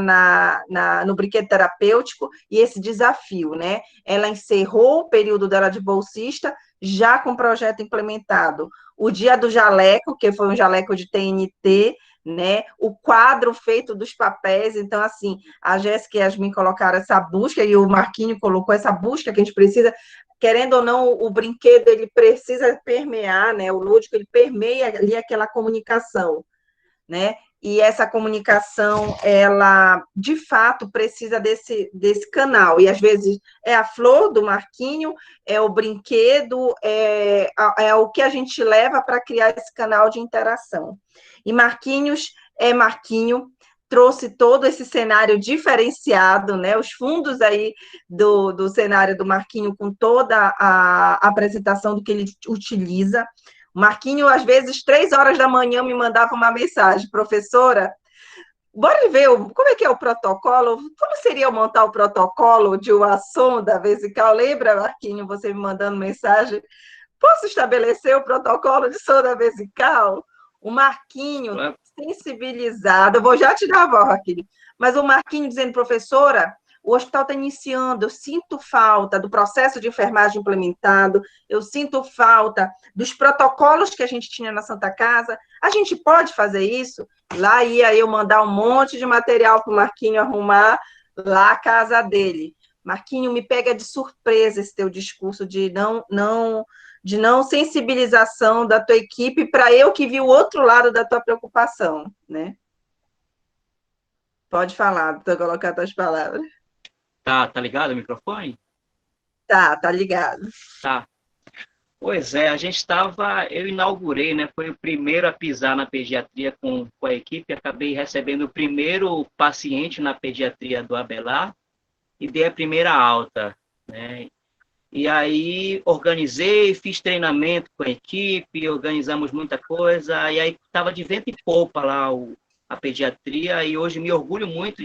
[SPEAKER 1] no brinquedo terapêutico, e esse desafio, né, ela encerrou o período dela de bolsista, já com o projeto implementado. O dia do jaleco, que foi um jaleco de TNT, né, o quadro feito dos papéis, então, assim, a Jéssica e a Yasmin colocaram essa busca, e o Marquinho colocou essa busca que a gente precisa, querendo ou não, o brinquedo, ele precisa permear, né, o lúdico, ele permeia ali aquela comunicação, né, e essa comunicação, ela, de fato, precisa desse canal, e às vezes é a flor do Marquinho, é o brinquedo, é o que a gente leva para criar esse canal de interação. E Marquinhos é Marquinho, trouxe todo esse cenário diferenciado, né? Os fundos aí do cenário do Marquinho, com toda a apresentação do que ele utiliza. O Marquinho, às vezes, 3 horas da manhã, me mandava uma mensagem: professora, bora ver como é que é o protocolo, como seria eu montar o protocolo de uma sonda vesical? Lembra, Marquinho, você me mandando mensagem? Posso estabelecer o protocolo de sonda vesical? O Marquinho, sensibilizado, eu vou já te dar a voz, Marquinho, mas o Marquinho dizendo: professora, o hospital está iniciando, eu sinto falta do processo de enfermagem implementado, eu sinto falta dos protocolos que a gente tinha na Santa Casa, a gente pode fazer isso? Lá ia eu mandar um monte de material para o Marquinho arrumar lá a casa dele. Marquinho, me pega de surpresa esse teu discurso de não sensibilização da tua equipe, para eu que vi o outro lado da tua preocupação, né? Pode falar, vou colocar tuas palavras.
[SPEAKER 6] Tá ligado o microfone?
[SPEAKER 1] Tá ligado.
[SPEAKER 6] Tá. Pois é, eu inaugurei, né? Foi o primeiro a pisar na pediatria com a equipe, acabei recebendo o primeiro paciente na pediatria do Abelar e dei a primeira alta, né? E aí organizei, fiz treinamento com a equipe, organizamos muita coisa, e aí estava de vento e popa lá a pediatria, e hoje me orgulho muito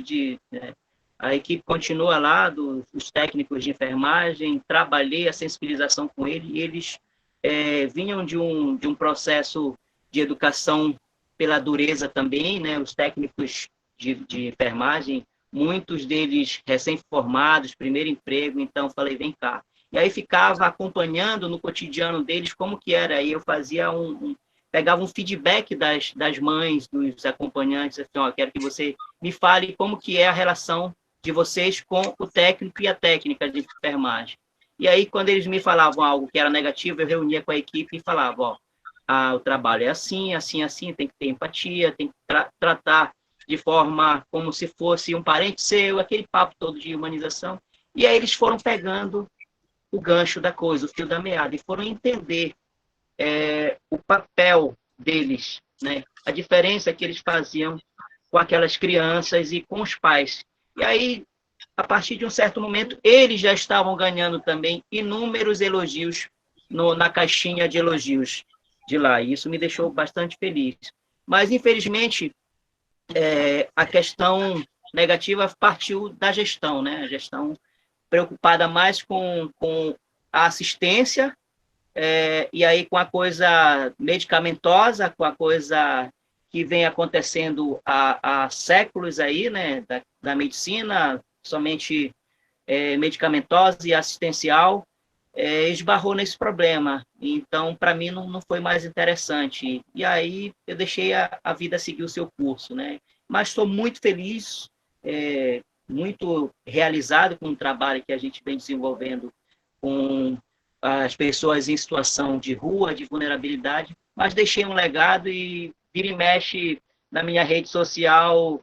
[SPEAKER 6] né, a equipe continua lá, os técnicos de enfermagem, trabalhei a sensibilização com eles, e eles vinham de um processo de educação pela dureza também, né, os técnicos de enfermagem, muitos deles recém-formados, primeiro emprego, então falei, vem cá. E aí ficava acompanhando no cotidiano deles como que era. Aí eu fazia pegava um feedback das mães, dos acompanhantes, assim, ó, quero que você me fale como que é a relação de vocês com o técnico e a técnica de enfermagem. E aí, quando eles me falavam algo que era negativo, eu reunia com a equipe e falava, ó, o trabalho é assim, assim, assim, tem que ter empatia, tem que tratar de forma como se fosse um parente seu, aquele papo todo de humanização. E aí eles foram pegando o gancho da coisa, o fio da meada, e foram entender o papel deles, né? A diferença que eles faziam com aquelas crianças e com os pais. E aí, a partir de um certo momento, eles já estavam ganhando também inúmeros elogios na caixinha de elogios de lá, e isso me deixou bastante feliz. Mas, infelizmente, a questão negativa partiu da gestão, né? A gestão preocupada mais com a assistência, e aí com a coisa medicamentosa, com a coisa que vem acontecendo há séculos aí, né, da medicina, somente medicamentosa e assistencial, esbarrou nesse problema. Então, para mim, não foi mais interessante. E aí eu deixei a vida seguir o seu curso, né? Mas estou muito feliz, muito realizado com o trabalho que a gente vem desenvolvendo com as pessoas em situação de rua, de vulnerabilidade, mas deixei um legado e vira e mexe na minha rede social,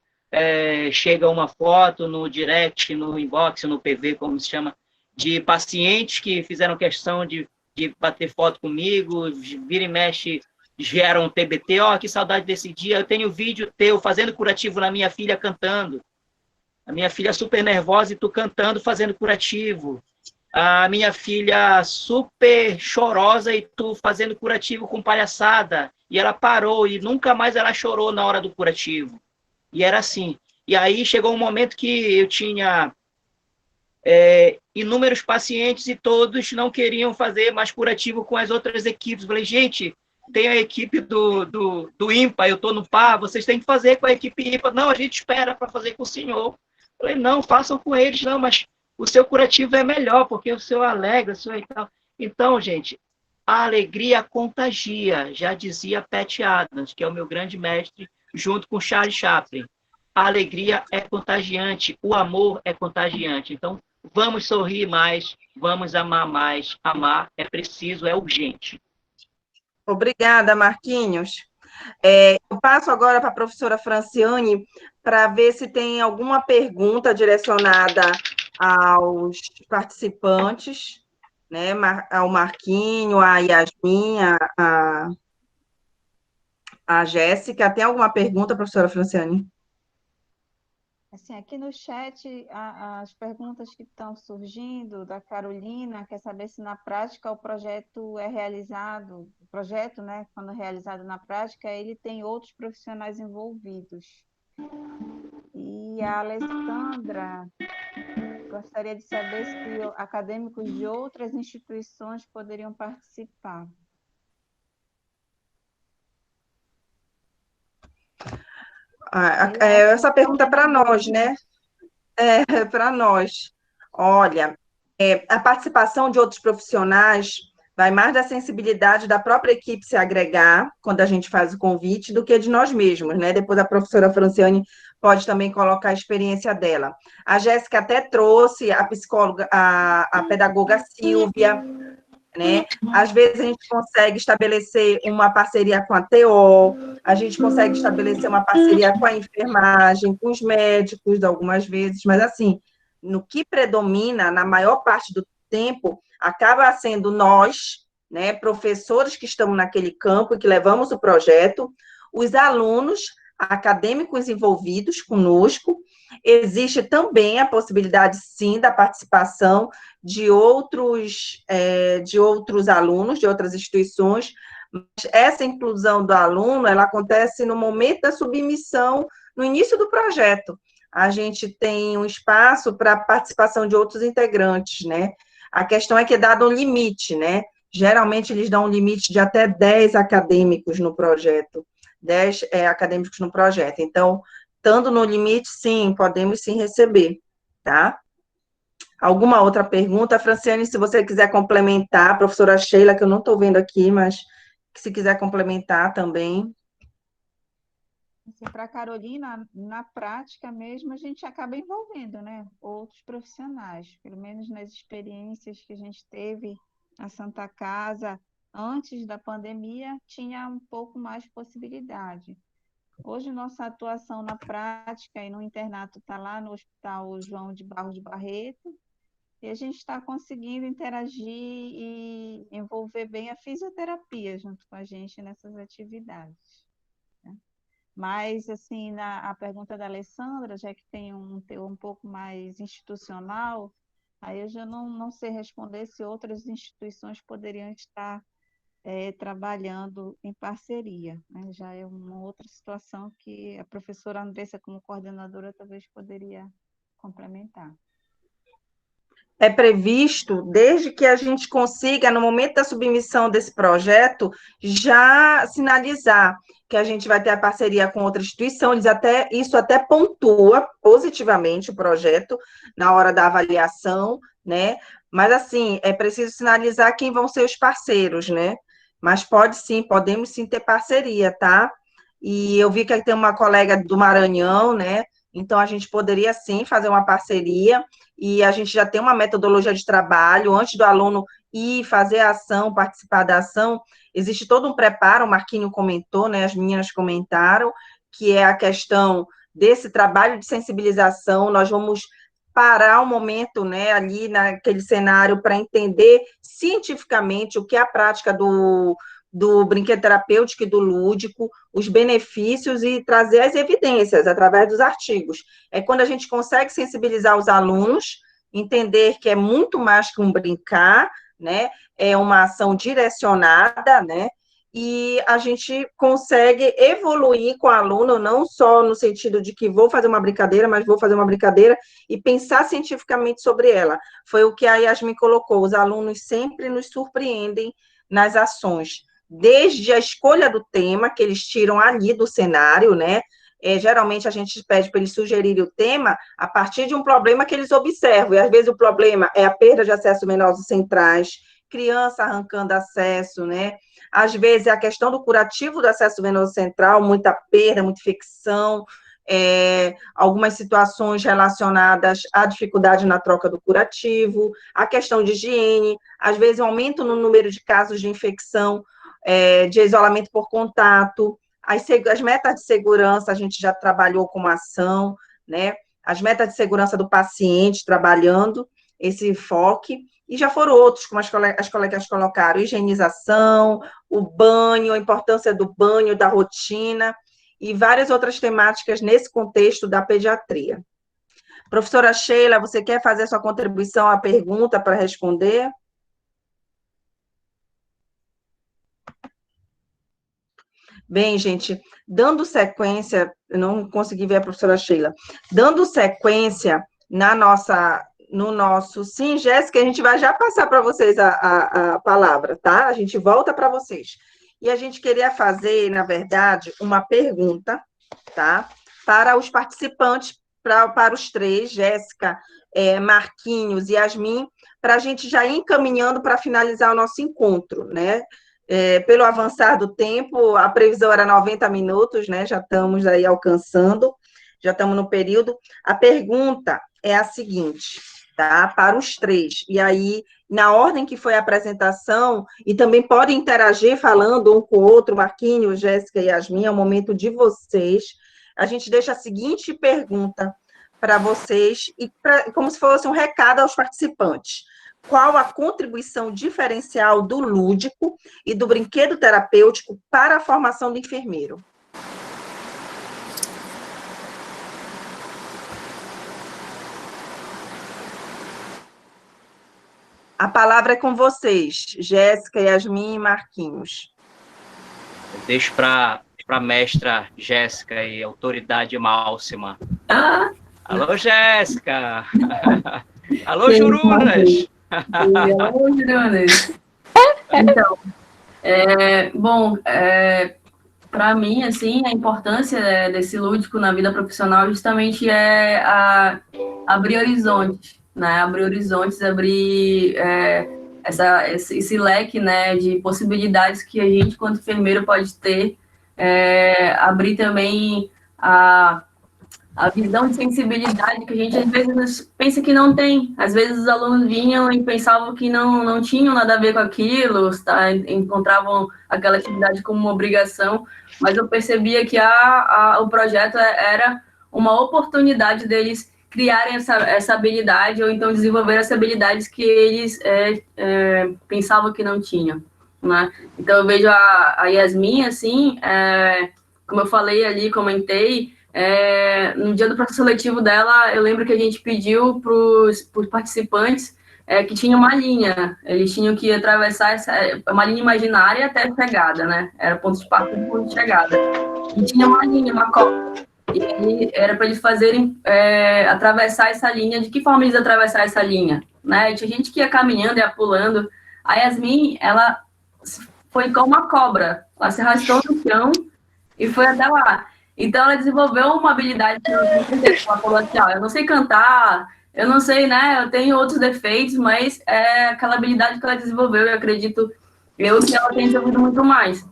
[SPEAKER 6] chega uma foto no direct, no inbox, no PV, como se chama, de pacientes que fizeram questão de de bater foto comigo, vira e mexe, gera um TBT, ó, que saudade desse dia, eu tenho vídeo teu fazendo curativo na minha filha cantando, a minha filha super nervosa e tu cantando, fazendo curativo, a minha filha super chorosa e tu fazendo curativo com palhaçada, e ela parou e nunca mais ela chorou na hora do curativo, e era assim. E aí chegou um momento que eu tinha inúmeros pacientes e todos não queriam fazer mais curativo com as outras equipes. Eu falei, gente, tem a equipe do IMPA, eu estou no PA, vocês têm que fazer com a equipe IMPA. Não, a gente espera para fazer com o senhor. Eu falei, não, façam com eles, não, mas o seu curativo é melhor, porque o seu alegra, o seu e tal. Então, gente, a alegria contagia, já dizia Pat Adams, que é o meu grande mestre, junto com Charles Chaplin. A alegria é contagiante, o amor é contagiante. Então, vamos sorrir mais, vamos amar mais. Amar é preciso, é urgente.
[SPEAKER 1] Obrigada, Marquinhos. Eu passo agora para a professora Franciane para ver se tem alguma pergunta direcionada aos participantes, né? Ao Marquinho, a Yasmin, a Jéssica. Tem alguma pergunta, professora Franciane?
[SPEAKER 3] Assim, aqui no chat, as perguntas que estão surgindo, da Carolina, quer saber se na prática o projeto é realizado, o projeto, né, quando realizado na prática, ele tem outros profissionais envolvidos. E a Alessandra gostaria de saber se acadêmicos de outras instituições poderiam participar.
[SPEAKER 1] Essa pergunta é para nós, né? Para nós. Olha, a participação de outros profissionais vai mais da sensibilidade da própria equipe se agregar quando a gente faz o convite do que de nós mesmos, né? Depois a professora Franciane pode também colocar a experiência dela. A Jéssica até trouxe a psicóloga, a pedagoga Silvia, né? Às vezes a gente consegue estabelecer uma parceria com a TO, a gente consegue estabelecer uma parceria com a enfermagem, com os médicos, algumas vezes, mas assim, no que predomina, na maior parte do tempo, acaba sendo nós, né, professores que estamos naquele campo e que levamos o projeto, os alunos acadêmicos envolvidos conosco. Existe também a possibilidade, sim, da participação de outros alunos, de outras instituições, mas essa inclusão do aluno, ela acontece no momento da submissão, no início do projeto. A gente tem um espaço para a participação de outros integrantes, né? A questão é que é dado um limite, né? Geralmente, eles dão um limite de até 10 acadêmicos no projeto, 10 acadêmicos no projeto. Então, estando no limite, sim, podemos sim receber, tá? Alguma outra pergunta? Franciane, se você quiser complementar, a professora Sheila, que eu não estou vendo aqui, mas que se quiser complementar também.
[SPEAKER 3] Assim, para a Carolina, na prática mesmo, a gente acaba envolvendo, né, outros profissionais, pelo menos nas experiências que a gente teve na Santa Casa, antes da pandemia, tinha um pouco mais possibilidade. Hoje, nossa atuação na prática e no internato está lá no Hospital João de Barros de Barreto, e a gente está conseguindo interagir e envolver bem a fisioterapia junto com a gente nessas atividades. Mas, assim, a pergunta da Alessandra, já que tem um teor um pouco mais institucional, aí eu já não sei responder se outras instituições poderiam estar trabalhando em parceria, né? Já é uma outra situação que a professora Andressa, como coordenadora, talvez poderia complementar.
[SPEAKER 1] É previsto, desde que a gente consiga, no momento da submissão desse projeto, já sinalizar que a gente vai ter a parceria com outra instituição, isso até pontua positivamente o projeto na hora da avaliação, né? Mas, assim, é preciso sinalizar quem vão ser os parceiros, né? Mas podemos sim ter parceria, tá? E eu vi que tem uma colega do Maranhão, né? Então, a gente poderia sim fazer uma parceria, e a gente já tem uma metodologia de trabalho, antes do aluno ir fazer a ação, participar da ação, existe todo um preparo, o Marquinho comentou, né, as meninas comentaram, que é a questão desse trabalho de sensibilização. Nós vamos parar um momento, né, ali naquele cenário para entender cientificamente o que é a prática do brinquedo terapêutico e do lúdico, os benefícios e trazer as evidências através dos artigos. É quando a gente consegue sensibilizar os alunos, entender que é muito mais que um brincar, né, é uma ação direcionada, né, e a gente consegue evoluir com o aluno, não só no sentido de que vou fazer uma brincadeira, mas vou fazer uma brincadeira e pensar cientificamente sobre ela. Foi o que a Yasmin colocou, os alunos sempre nos surpreendem nas ações, desde a escolha do tema, que eles tiram ali do cenário, né? Geralmente a gente pede para eles sugerirem o tema a partir de um problema que eles observam, e às vezes o problema é a perda de acesso venoso centrais, criança arrancando acesso, né? Às vezes é a questão do curativo do acesso venoso central, muita perda, muita infecção, algumas situações relacionadas à dificuldade na troca do curativo, a questão de higiene, às vezes um aumento no número de casos de infecção, de isolamento por contato, as metas de segurança a gente já trabalhou como ação, né? As metas de segurança do paciente trabalhando esse enfoque, e já foram outros, como as colegas colocaram, higienização, o banho, a importância do banho, da rotina, e várias outras temáticas nesse contexto da pediatria. Professora Sheila, você quer fazer sua contribuição à pergunta para responder? Bem, gente, dando sequência, eu não consegui ver a professora Sheila, dando sequência no nosso Sim, Jéssica, a gente vai já passar para vocês a palavra, tá? A gente volta para vocês. E a gente queria fazer, na verdade, uma pergunta, tá? Para os participantes, para os três, Jéssica, Marquinhos e Yasmin, para a gente já ir encaminhando para finalizar o nosso encontro, né? Pelo avançar do tempo, a previsão era 90 minutos, né? Já estamos aí alcançando, já estamos no período. A pergunta é a seguinte, tá? Para os três. E aí, na ordem que foi a apresentação, e também podem interagir falando um com o outro, Marquinhos, Jéssica e Yasmin, é o momento de vocês. A gente deixa a seguinte pergunta para vocês, e como se fosse um recado aos participantes. Qual a contribuição diferencial do lúdico e do brinquedo terapêutico para a formação do enfermeiro? A palavra é com vocês, Jéssica, Yasmin e Marquinhos.
[SPEAKER 6] Eu deixo para a mestra Jéssica e autoridade máxima. Alô, Jéssica! Alô, Jurunas!
[SPEAKER 4] Alô, Jurunas! Então, bom, para mim, assim, a importância desse lúdico na vida profissional justamente é abrir horizontes, né? Abrir horizontes, abrir esse leque, né, de possibilidades que a gente, quanto enfermeiro, pode ter, abrir também a visão de sensibilidade que a gente, às vezes, pensa que não tem. Às vezes, os alunos vinham e pensavam que não tinham nada a ver com aquilo, tá? Encontravam aquela atividade como uma obrigação, mas eu percebia que o projeto era uma oportunidade deles criarem essa habilidade, ou então desenvolver essas habilidades que eles pensavam que não tinham, né? Então, eu vejo a Yasmin, assim, como eu falei ali, comentei, no dia do processo seletivo dela, eu lembro que a gente pediu para os participantes que tinha uma linha, eles tinham que atravessar uma linha imaginária até a chegada, né? Era ponto de partida e ponto de chegada. E tinha uma linha, uma copa. E aí era para eles fazerem, atravessar essa linha. De que forma eles atravessar essa linha? Né? E tinha gente que ia caminhando, ia pulando. A Yasmin, ela foi como uma cobra. Ela se arrastou no chão e foi até lá. Então, ela desenvolveu uma habilidade que ela falou assim, eu não sei cantar, eu não sei, né, eu tenho outros defeitos, mas é aquela habilidade que ela desenvolveu, eu acredito que ela tem desenvolvido muito mais.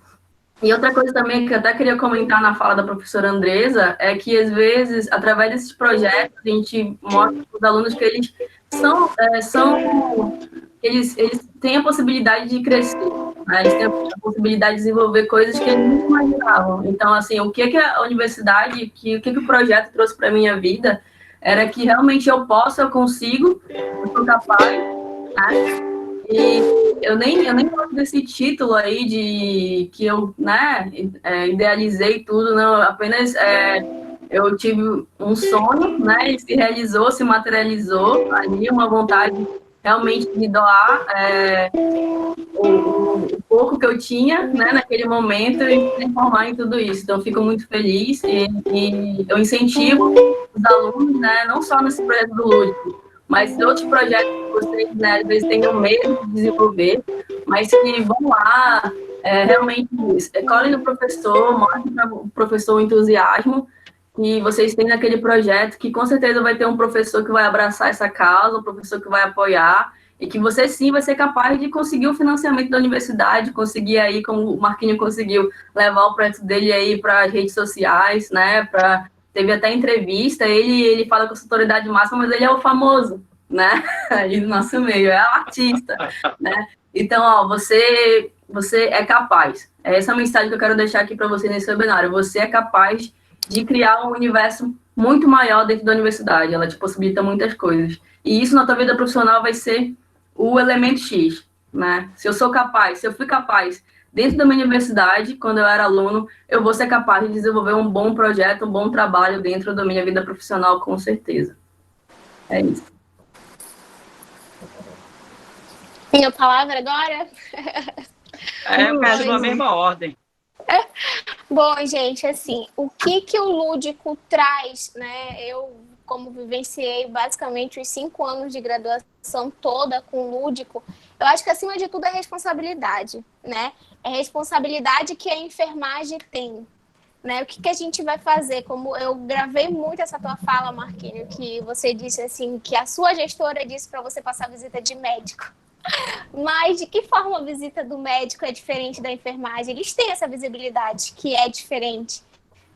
[SPEAKER 4] E outra coisa também que eu até queria comentar na fala da professora Andresa é que, às vezes, através desses projetos, a gente mostra para os alunos que eles eles têm a possibilidade de crescer, né? Eles têm a possibilidade de desenvolver coisas que eles não imaginavam. Então, assim, o que a universidade, o que o projeto trouxe para a minha vida era que realmente eu posso, eu consigo, eu sou capaz, né? E eu nem gosto desse título aí de que eu, né, idealizei tudo, não, apenas eu tive um sonho, né, e se realizou, se materializou ali, uma vontade realmente de doar o pouco que eu tinha, né, naquele momento e transformar em tudo isso. Então, eu fico muito feliz e eu incentivo os alunos, né, não só nesse projeto do Lúdico, mas outros projetos que vocês, né, às vezes tenham medo de desenvolver, mas que vão lá, realmente colhem no professor, mostrem para o professor o entusiasmo que vocês têm naquele projeto, que com certeza vai ter um professor que vai abraçar essa causa, um professor que vai apoiar, e que você sim vai ser capaz de conseguir o financiamento da universidade, conseguir aí, como o Marquinhos conseguiu, levar o projeto dele aí para as redes sociais, né, teve até entrevista, ele fala com a autoridade máxima, mas ele é o famoso, né, aí do nosso meio, é o artista, né, então, ó, você é capaz, essa é a mensagem que eu quero deixar aqui para você nesse webinário, você é capaz de criar um universo muito maior dentro da universidade, ela te possibilita muitas coisas, e isso na tua vida profissional vai ser o elemento X, né? Se eu fui capaz, dentro da minha universidade, quando eu era aluno, eu vou ser capaz de desenvolver um bom projeto, um bom trabalho dentro da minha vida profissional, com certeza. É isso.
[SPEAKER 5] Minha palavra agora?
[SPEAKER 6] Continua a mesma ordem.
[SPEAKER 5] Bom, gente, assim, o que o lúdico traz, né? Eu, como vivenciei basicamente os 5 anos de graduação toda com lúdico, eu acho que, acima de tudo, é responsabilidade, né? É responsabilidade que a enfermagem tem, né? O que a gente vai fazer? Como eu gravei muito essa tua fala, Marquinhos, que você disse, assim, que a sua gestora disse para você passar visita de médico. Mas de que forma a visita do médico é diferente da enfermagem? Eles têm essa visibilidade que é diferente,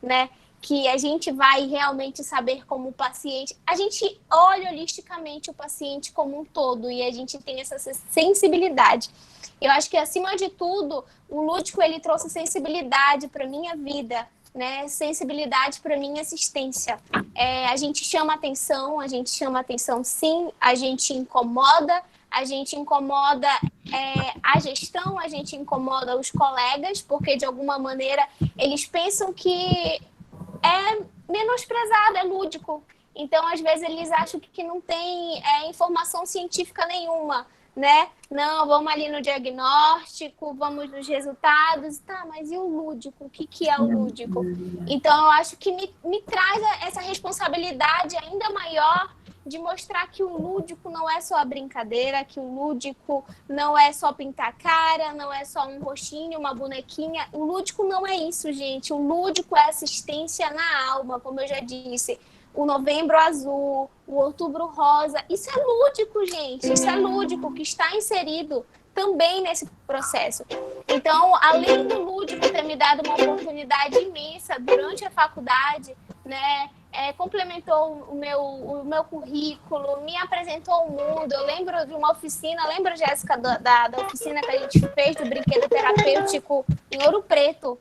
[SPEAKER 5] né? Que a gente vai realmente saber como o paciente... A gente olha holisticamente o paciente como um todo e a gente tem essa sensibilidade. Eu acho que, acima de tudo, o lúdico, ele trouxe sensibilidade para a minha vida, né? Sensibilidade para a minha assistência. A gente chama atenção sim, a gente incomoda a gestão, a gente incomoda os colegas, porque de alguma maneira eles pensam que é menosprezado, é lúdico. Então, às vezes, eles acham que não tem informação científica nenhuma, né? Não, vamos ali no diagnóstico, vamos nos resultados, tá, mas e o lúdico? O que é o lúdico? Então, eu acho que me traz essa responsabilidade ainda maior de mostrar que o lúdico não é só a brincadeira, que o lúdico não é só pintar a cara, não é só um rostinho, uma bonequinha. O lúdico não é isso, gente. O lúdico é assistência na alma, como eu já disse. O Novembro Azul, o Outubro Rosa, isso é lúdico, gente. Isso é lúdico, que está inserido também nesse processo. Então, além do lúdico ter me dado uma oportunidade imensa durante a faculdade, né, complementou o meu currículo, me apresentou ao mundo. Eu lembro de uma oficina, lembra, Jéssica, da oficina que a gente fez do brinquedo terapêutico em Ouro Preto?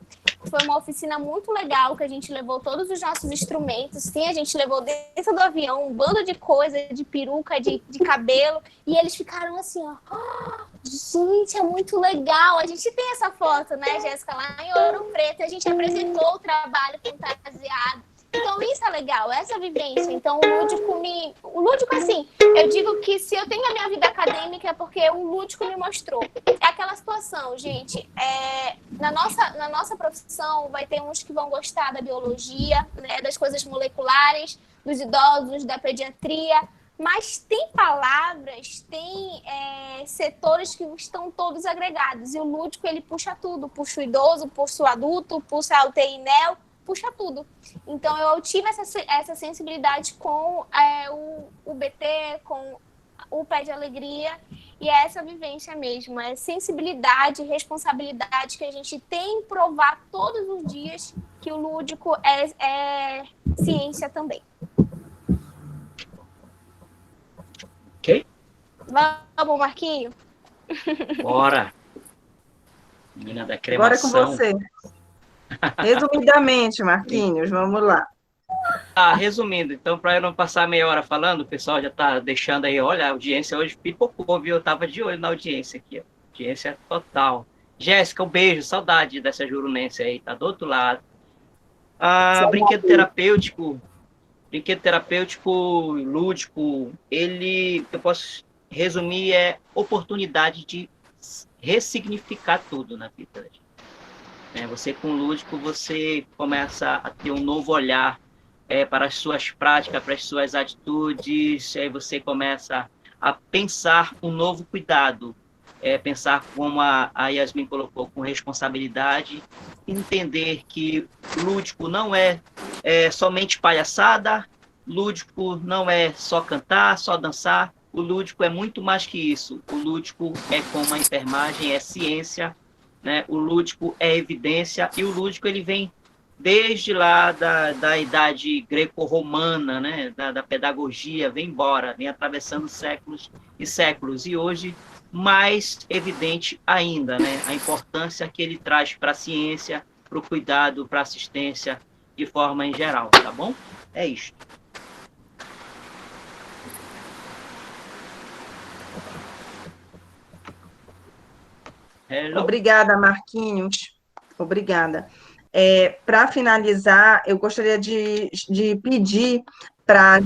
[SPEAKER 5] Foi uma oficina muito legal, que a gente levou todos os nossos instrumentos. Sim, a gente levou dentro do avião um bando de coisa, de peruca, de cabelo, e eles ficaram assim, ó, gente, é muito legal. A gente tem essa foto, né, Jéssica, lá em Ouro Preto, a gente apresentou o trabalho fantasiado. Então, isso é legal, essa vivência. Então, o lúdico, assim, eu digo que se eu tenho a minha vida acadêmica é porque o lúdico me mostrou. É aquela situação, gente, na nossa profissão vai ter uns que vão gostar da biologia, né, das coisas moleculares, dos idosos, da pediatria, mas tem palavras, tem setores que estão todos agregados. E o lúdico, ele puxa tudo, puxa o idoso, puxa o adulto, puxa a UTI NEO, puxa tudo. Então, eu tive essa sensibilidade com o BT, com o Pé de Alegria, e é essa vivência mesmo, é sensibilidade, responsabilidade que a gente tem em provar todos os dias que o lúdico é ciência também.
[SPEAKER 6] Ok?
[SPEAKER 5] Vamos, Marquinho?
[SPEAKER 6] Bora! Menina da cremação.
[SPEAKER 1] Agora é com você. Resumidamente, Marquinhos, vamos lá.
[SPEAKER 6] Resumindo, então, para eu não passar meia hora falando, o pessoal já está deixando aí, olha, a audiência hoje pipocou, viu? Eu estava de olho na audiência aqui, ó. Audiência total. Jéssica, um beijo, saudade dessa jurunense aí, tá do outro lado. Brinquedo terapêutico, lúdico, ele, eu posso resumir, é oportunidade de ressignificar tudo na vida da gente. Você, com o lúdico, você começa a ter um novo olhar para as suas práticas, para as suas atitudes, aí você começa a pensar um novo cuidado, pensar como a Yasmin colocou, com responsabilidade, entender que lúdico não é somente palhaçada, lúdico não é só cantar, só dançar, o lúdico é muito mais que isso, o lúdico é como a enfermagem, é ciência, né? O lúdico é evidência, e o lúdico ele vem desde lá da idade greco-romana, né? da pedagogia, vem embora, vem atravessando séculos e séculos, e hoje mais evidente ainda, né? A importância que ele traz para a ciência, para o cuidado, para a assistência, de forma em geral, tá bom? É isso.
[SPEAKER 1] Hello. Obrigada, Marquinhos. Obrigada. Para finalizar, eu gostaria de pedir para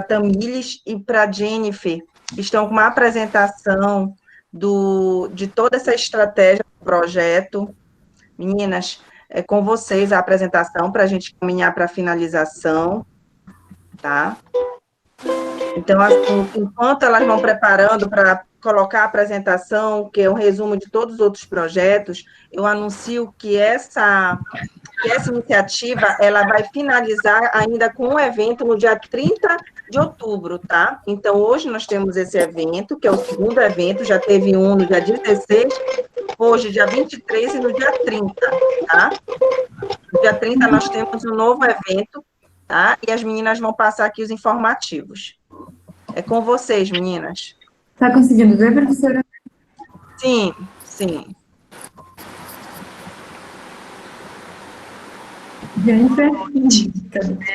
[SPEAKER 1] Tamires e para Jennifer, que estão com uma apresentação de toda essa estratégia do projeto. Meninas, é com vocês a apresentação para a gente caminhar para a finalização, tá? Então, assim, enquanto elas vão preparando para colocar a apresentação, que é um resumo de todos os outros projetos, eu anuncio que essa iniciativa, ela vai finalizar ainda com um evento no dia 30 de outubro, tá? Então, hoje nós temos esse evento, que é o segundo evento, já teve um no dia 16, hoje, dia 23, e no dia 30, tá? No dia 30, nós temos um novo evento, tá? E as meninas vão passar aqui os informativos. É com vocês, meninas.
[SPEAKER 7] Está conseguindo ver, professora?
[SPEAKER 1] Sim, sim.
[SPEAKER 7] Jennifer?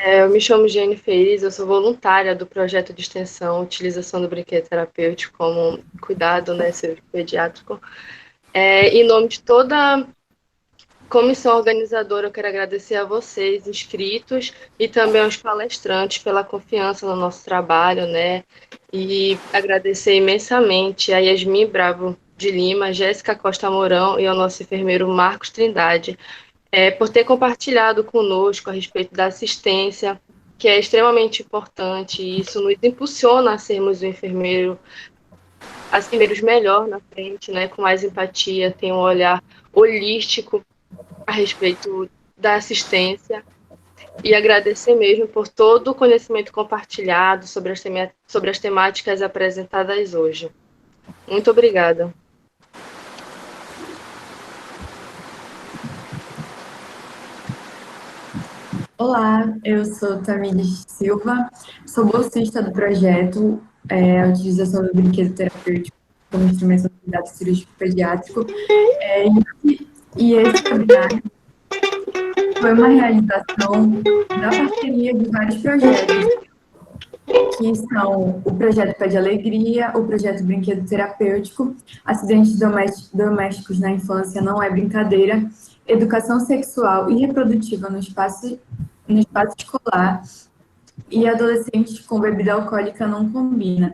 [SPEAKER 4] Eu me chamo Jennifer Iris, eu sou voluntária do projeto de extensão Utilização do Brinquedo Terapêutico como cuidado, né, cirúrgico pediátrico. Em nome de toda a comissão organizadora, eu quero agradecer a vocês, inscritos, e também aos palestrantes pela confiança no nosso trabalho, né, e agradecer imensamente a Yasmin Bravo de Lima, Jéssica Costa Mourão e ao nosso enfermeiro Marcos Trindade, por ter compartilhado conosco a respeito da assistência, que é extremamente importante, e isso nos impulsiona a sermos enfermeiros melhor na frente, né, com mais empatia, tem um olhar holístico a respeito da assistência, e agradecer mesmo por todo o conhecimento compartilhado sobre as temáticas apresentadas hoje. Muito obrigada.
[SPEAKER 7] Olá, eu sou Tamires Silva, sou bolsista do projeto a utilização do brinquedo terapêutico como instrumento de cuidado cirúrgico pediátrico, e esse webinar foi uma realização da parceria de vários projetos, que são o projeto Pede Alegria, o projeto Brinquedo Terapêutico, acidentes domésticos na infância não é brincadeira, educação sexual e reprodutiva no espaço escolar, e adolescentes com bebida alcoólica não combina.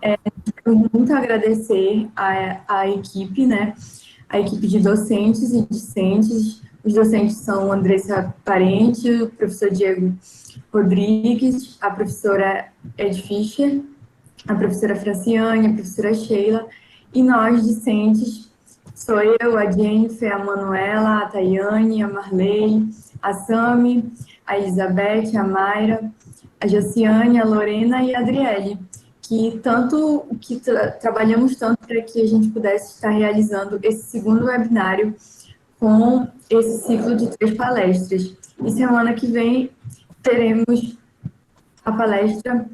[SPEAKER 7] Quero muito agradecer a equipe, né? A equipe de docentes e discentes. Os docentes são Andressa Parente, o professor Diego Rodrigues, a professora Ed Fischer, a professora Franciane, a professora Sheila, e nós, discentes, sou eu, a Jennifer, a Manuela, a Tayane, a Marley, a Sami, a Elizabeth, a Mayra, a Josiane, a Lorena e a Adriele, que trabalhamos tanto para que a gente pudesse estar realizando esse segundo webinário com esse ciclo de 3 palestras. E semana que vem teremos a palestra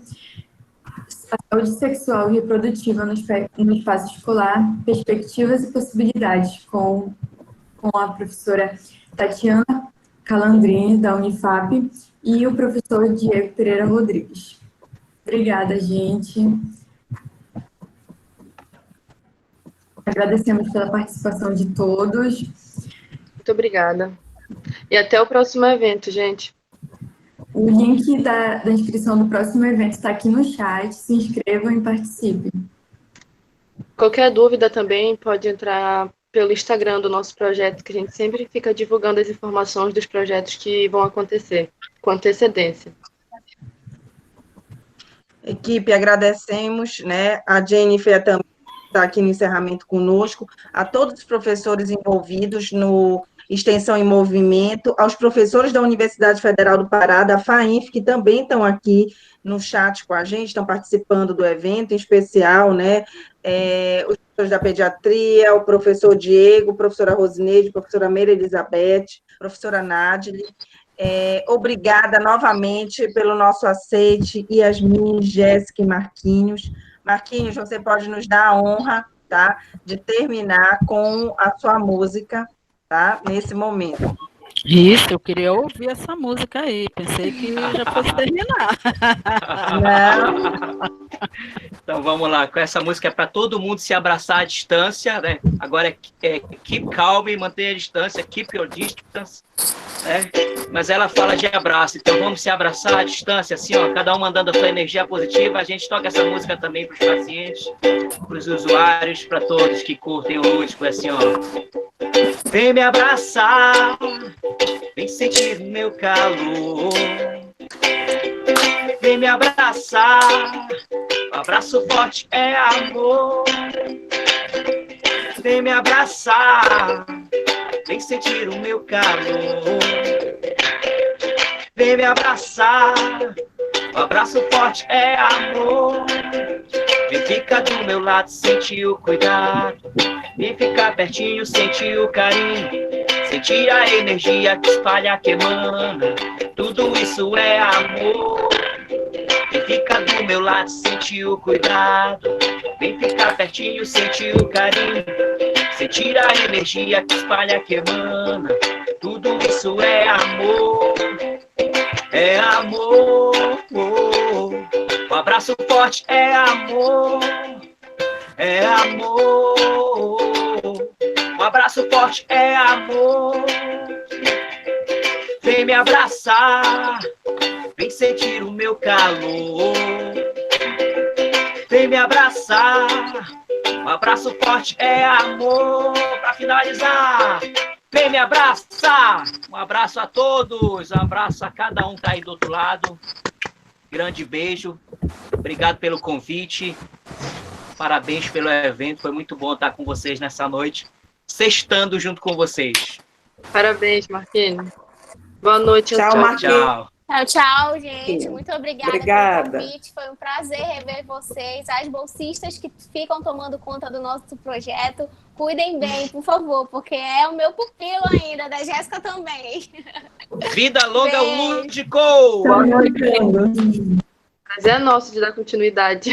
[SPEAKER 7] A Saúde Sexual e Reprodutiva no Espaço Escolar, Perspectivas e Possibilidades, com a professora Tatiana Calandrini, da Unifap, e o professor Diego Pereira Rodrigues. Obrigada, gente. Agradecemos pela participação de todos.
[SPEAKER 4] Muito obrigada. E até o próximo evento, gente.
[SPEAKER 7] O link da inscrição do próximo evento está aqui no chat. Se inscrevam e participem.
[SPEAKER 4] Qualquer dúvida também pode entrar pelo Instagram do nosso projeto, que a gente sempre fica divulgando as informações dos projetos que vão acontecer, com antecedência.
[SPEAKER 1] Equipe, agradecemos, né? A Jennifer também está aqui no encerramento conosco, a todos os professores envolvidos no Extensão em Movimento, aos professores da Universidade Federal do Pará, da FAINF, que também estão aqui no chat com a gente, estão participando do evento, em especial, né? Os professores da pediatria, o professor Diego, a professora Rosineide, a professora Meira Elizabeth, a professora Nadile. Obrigada novamente pelo nosso aceite, Yasmin, Jéssica e Marquinhos. Marquinhos, você pode nos dar a honra, tá, de terminar com a sua música, tá, nesse momento.
[SPEAKER 8] Isso, eu queria ouvir essa música aí. Pensei que já fosse terminar.
[SPEAKER 1] Não.
[SPEAKER 6] Então vamos lá, com essa música é para todo mundo se abraçar à distância, né? Agora é keep calm, mantenha a distância, keep your distance, né? Mas ela fala de abraço, então vamos se abraçar à distância, assim, ó, cada um mandando a sua energia positiva. A gente toca essa música também para os pacientes, para os usuários, para todos que curtem o lúdico, assim, ó. Vem me abraçar, vem sentir meu calor. Vem me abraçar, um abraço forte é amor. Vem me abraçar, vem sentir o meu calor. Vem me abraçar, um abraço forte é amor. Vem ficar do meu lado, sentir o cuidado. Vem ficar pertinho, sentir o carinho. Sentir a energia que espalha, que emana. Tudo isso é amor. Vem ficar do meu lado, sentir o cuidado. Vem ficar pertinho, sentir o carinho. Sentir a energia que espalha, que emana. Tudo isso é amor. É amor. Um abraço forte é amor. É amor. Um abraço forte é amor. Vem me abraçar, vem sentir o meu calor. Vem me abraçar, um abraço forte é amor. Para finalizar, vem me abraçar. Um abraço a todos, um abraço a cada um que tá aí do outro lado. Grande beijo, obrigado pelo convite. Parabéns pelo evento, foi muito bom estar com vocês nessa noite, sextando junto com vocês.
[SPEAKER 4] Parabéns, Marquinhos. Boa noite.
[SPEAKER 2] Tchau, Marquinhos.
[SPEAKER 6] Tchau.
[SPEAKER 5] Tchau, tchau, gente. Muito obrigada
[SPEAKER 2] Obrigada
[SPEAKER 5] pelo convite. Foi um prazer rever vocês. As bolsistas que ficam tomando conta do nosso projeto, cuidem bem, por favor, porque é o meu pupilo ainda, da Jéssica também.
[SPEAKER 6] Vida longa ao Lúdico!
[SPEAKER 7] Boa noite.
[SPEAKER 4] Prazer é nosso de dar continuidade.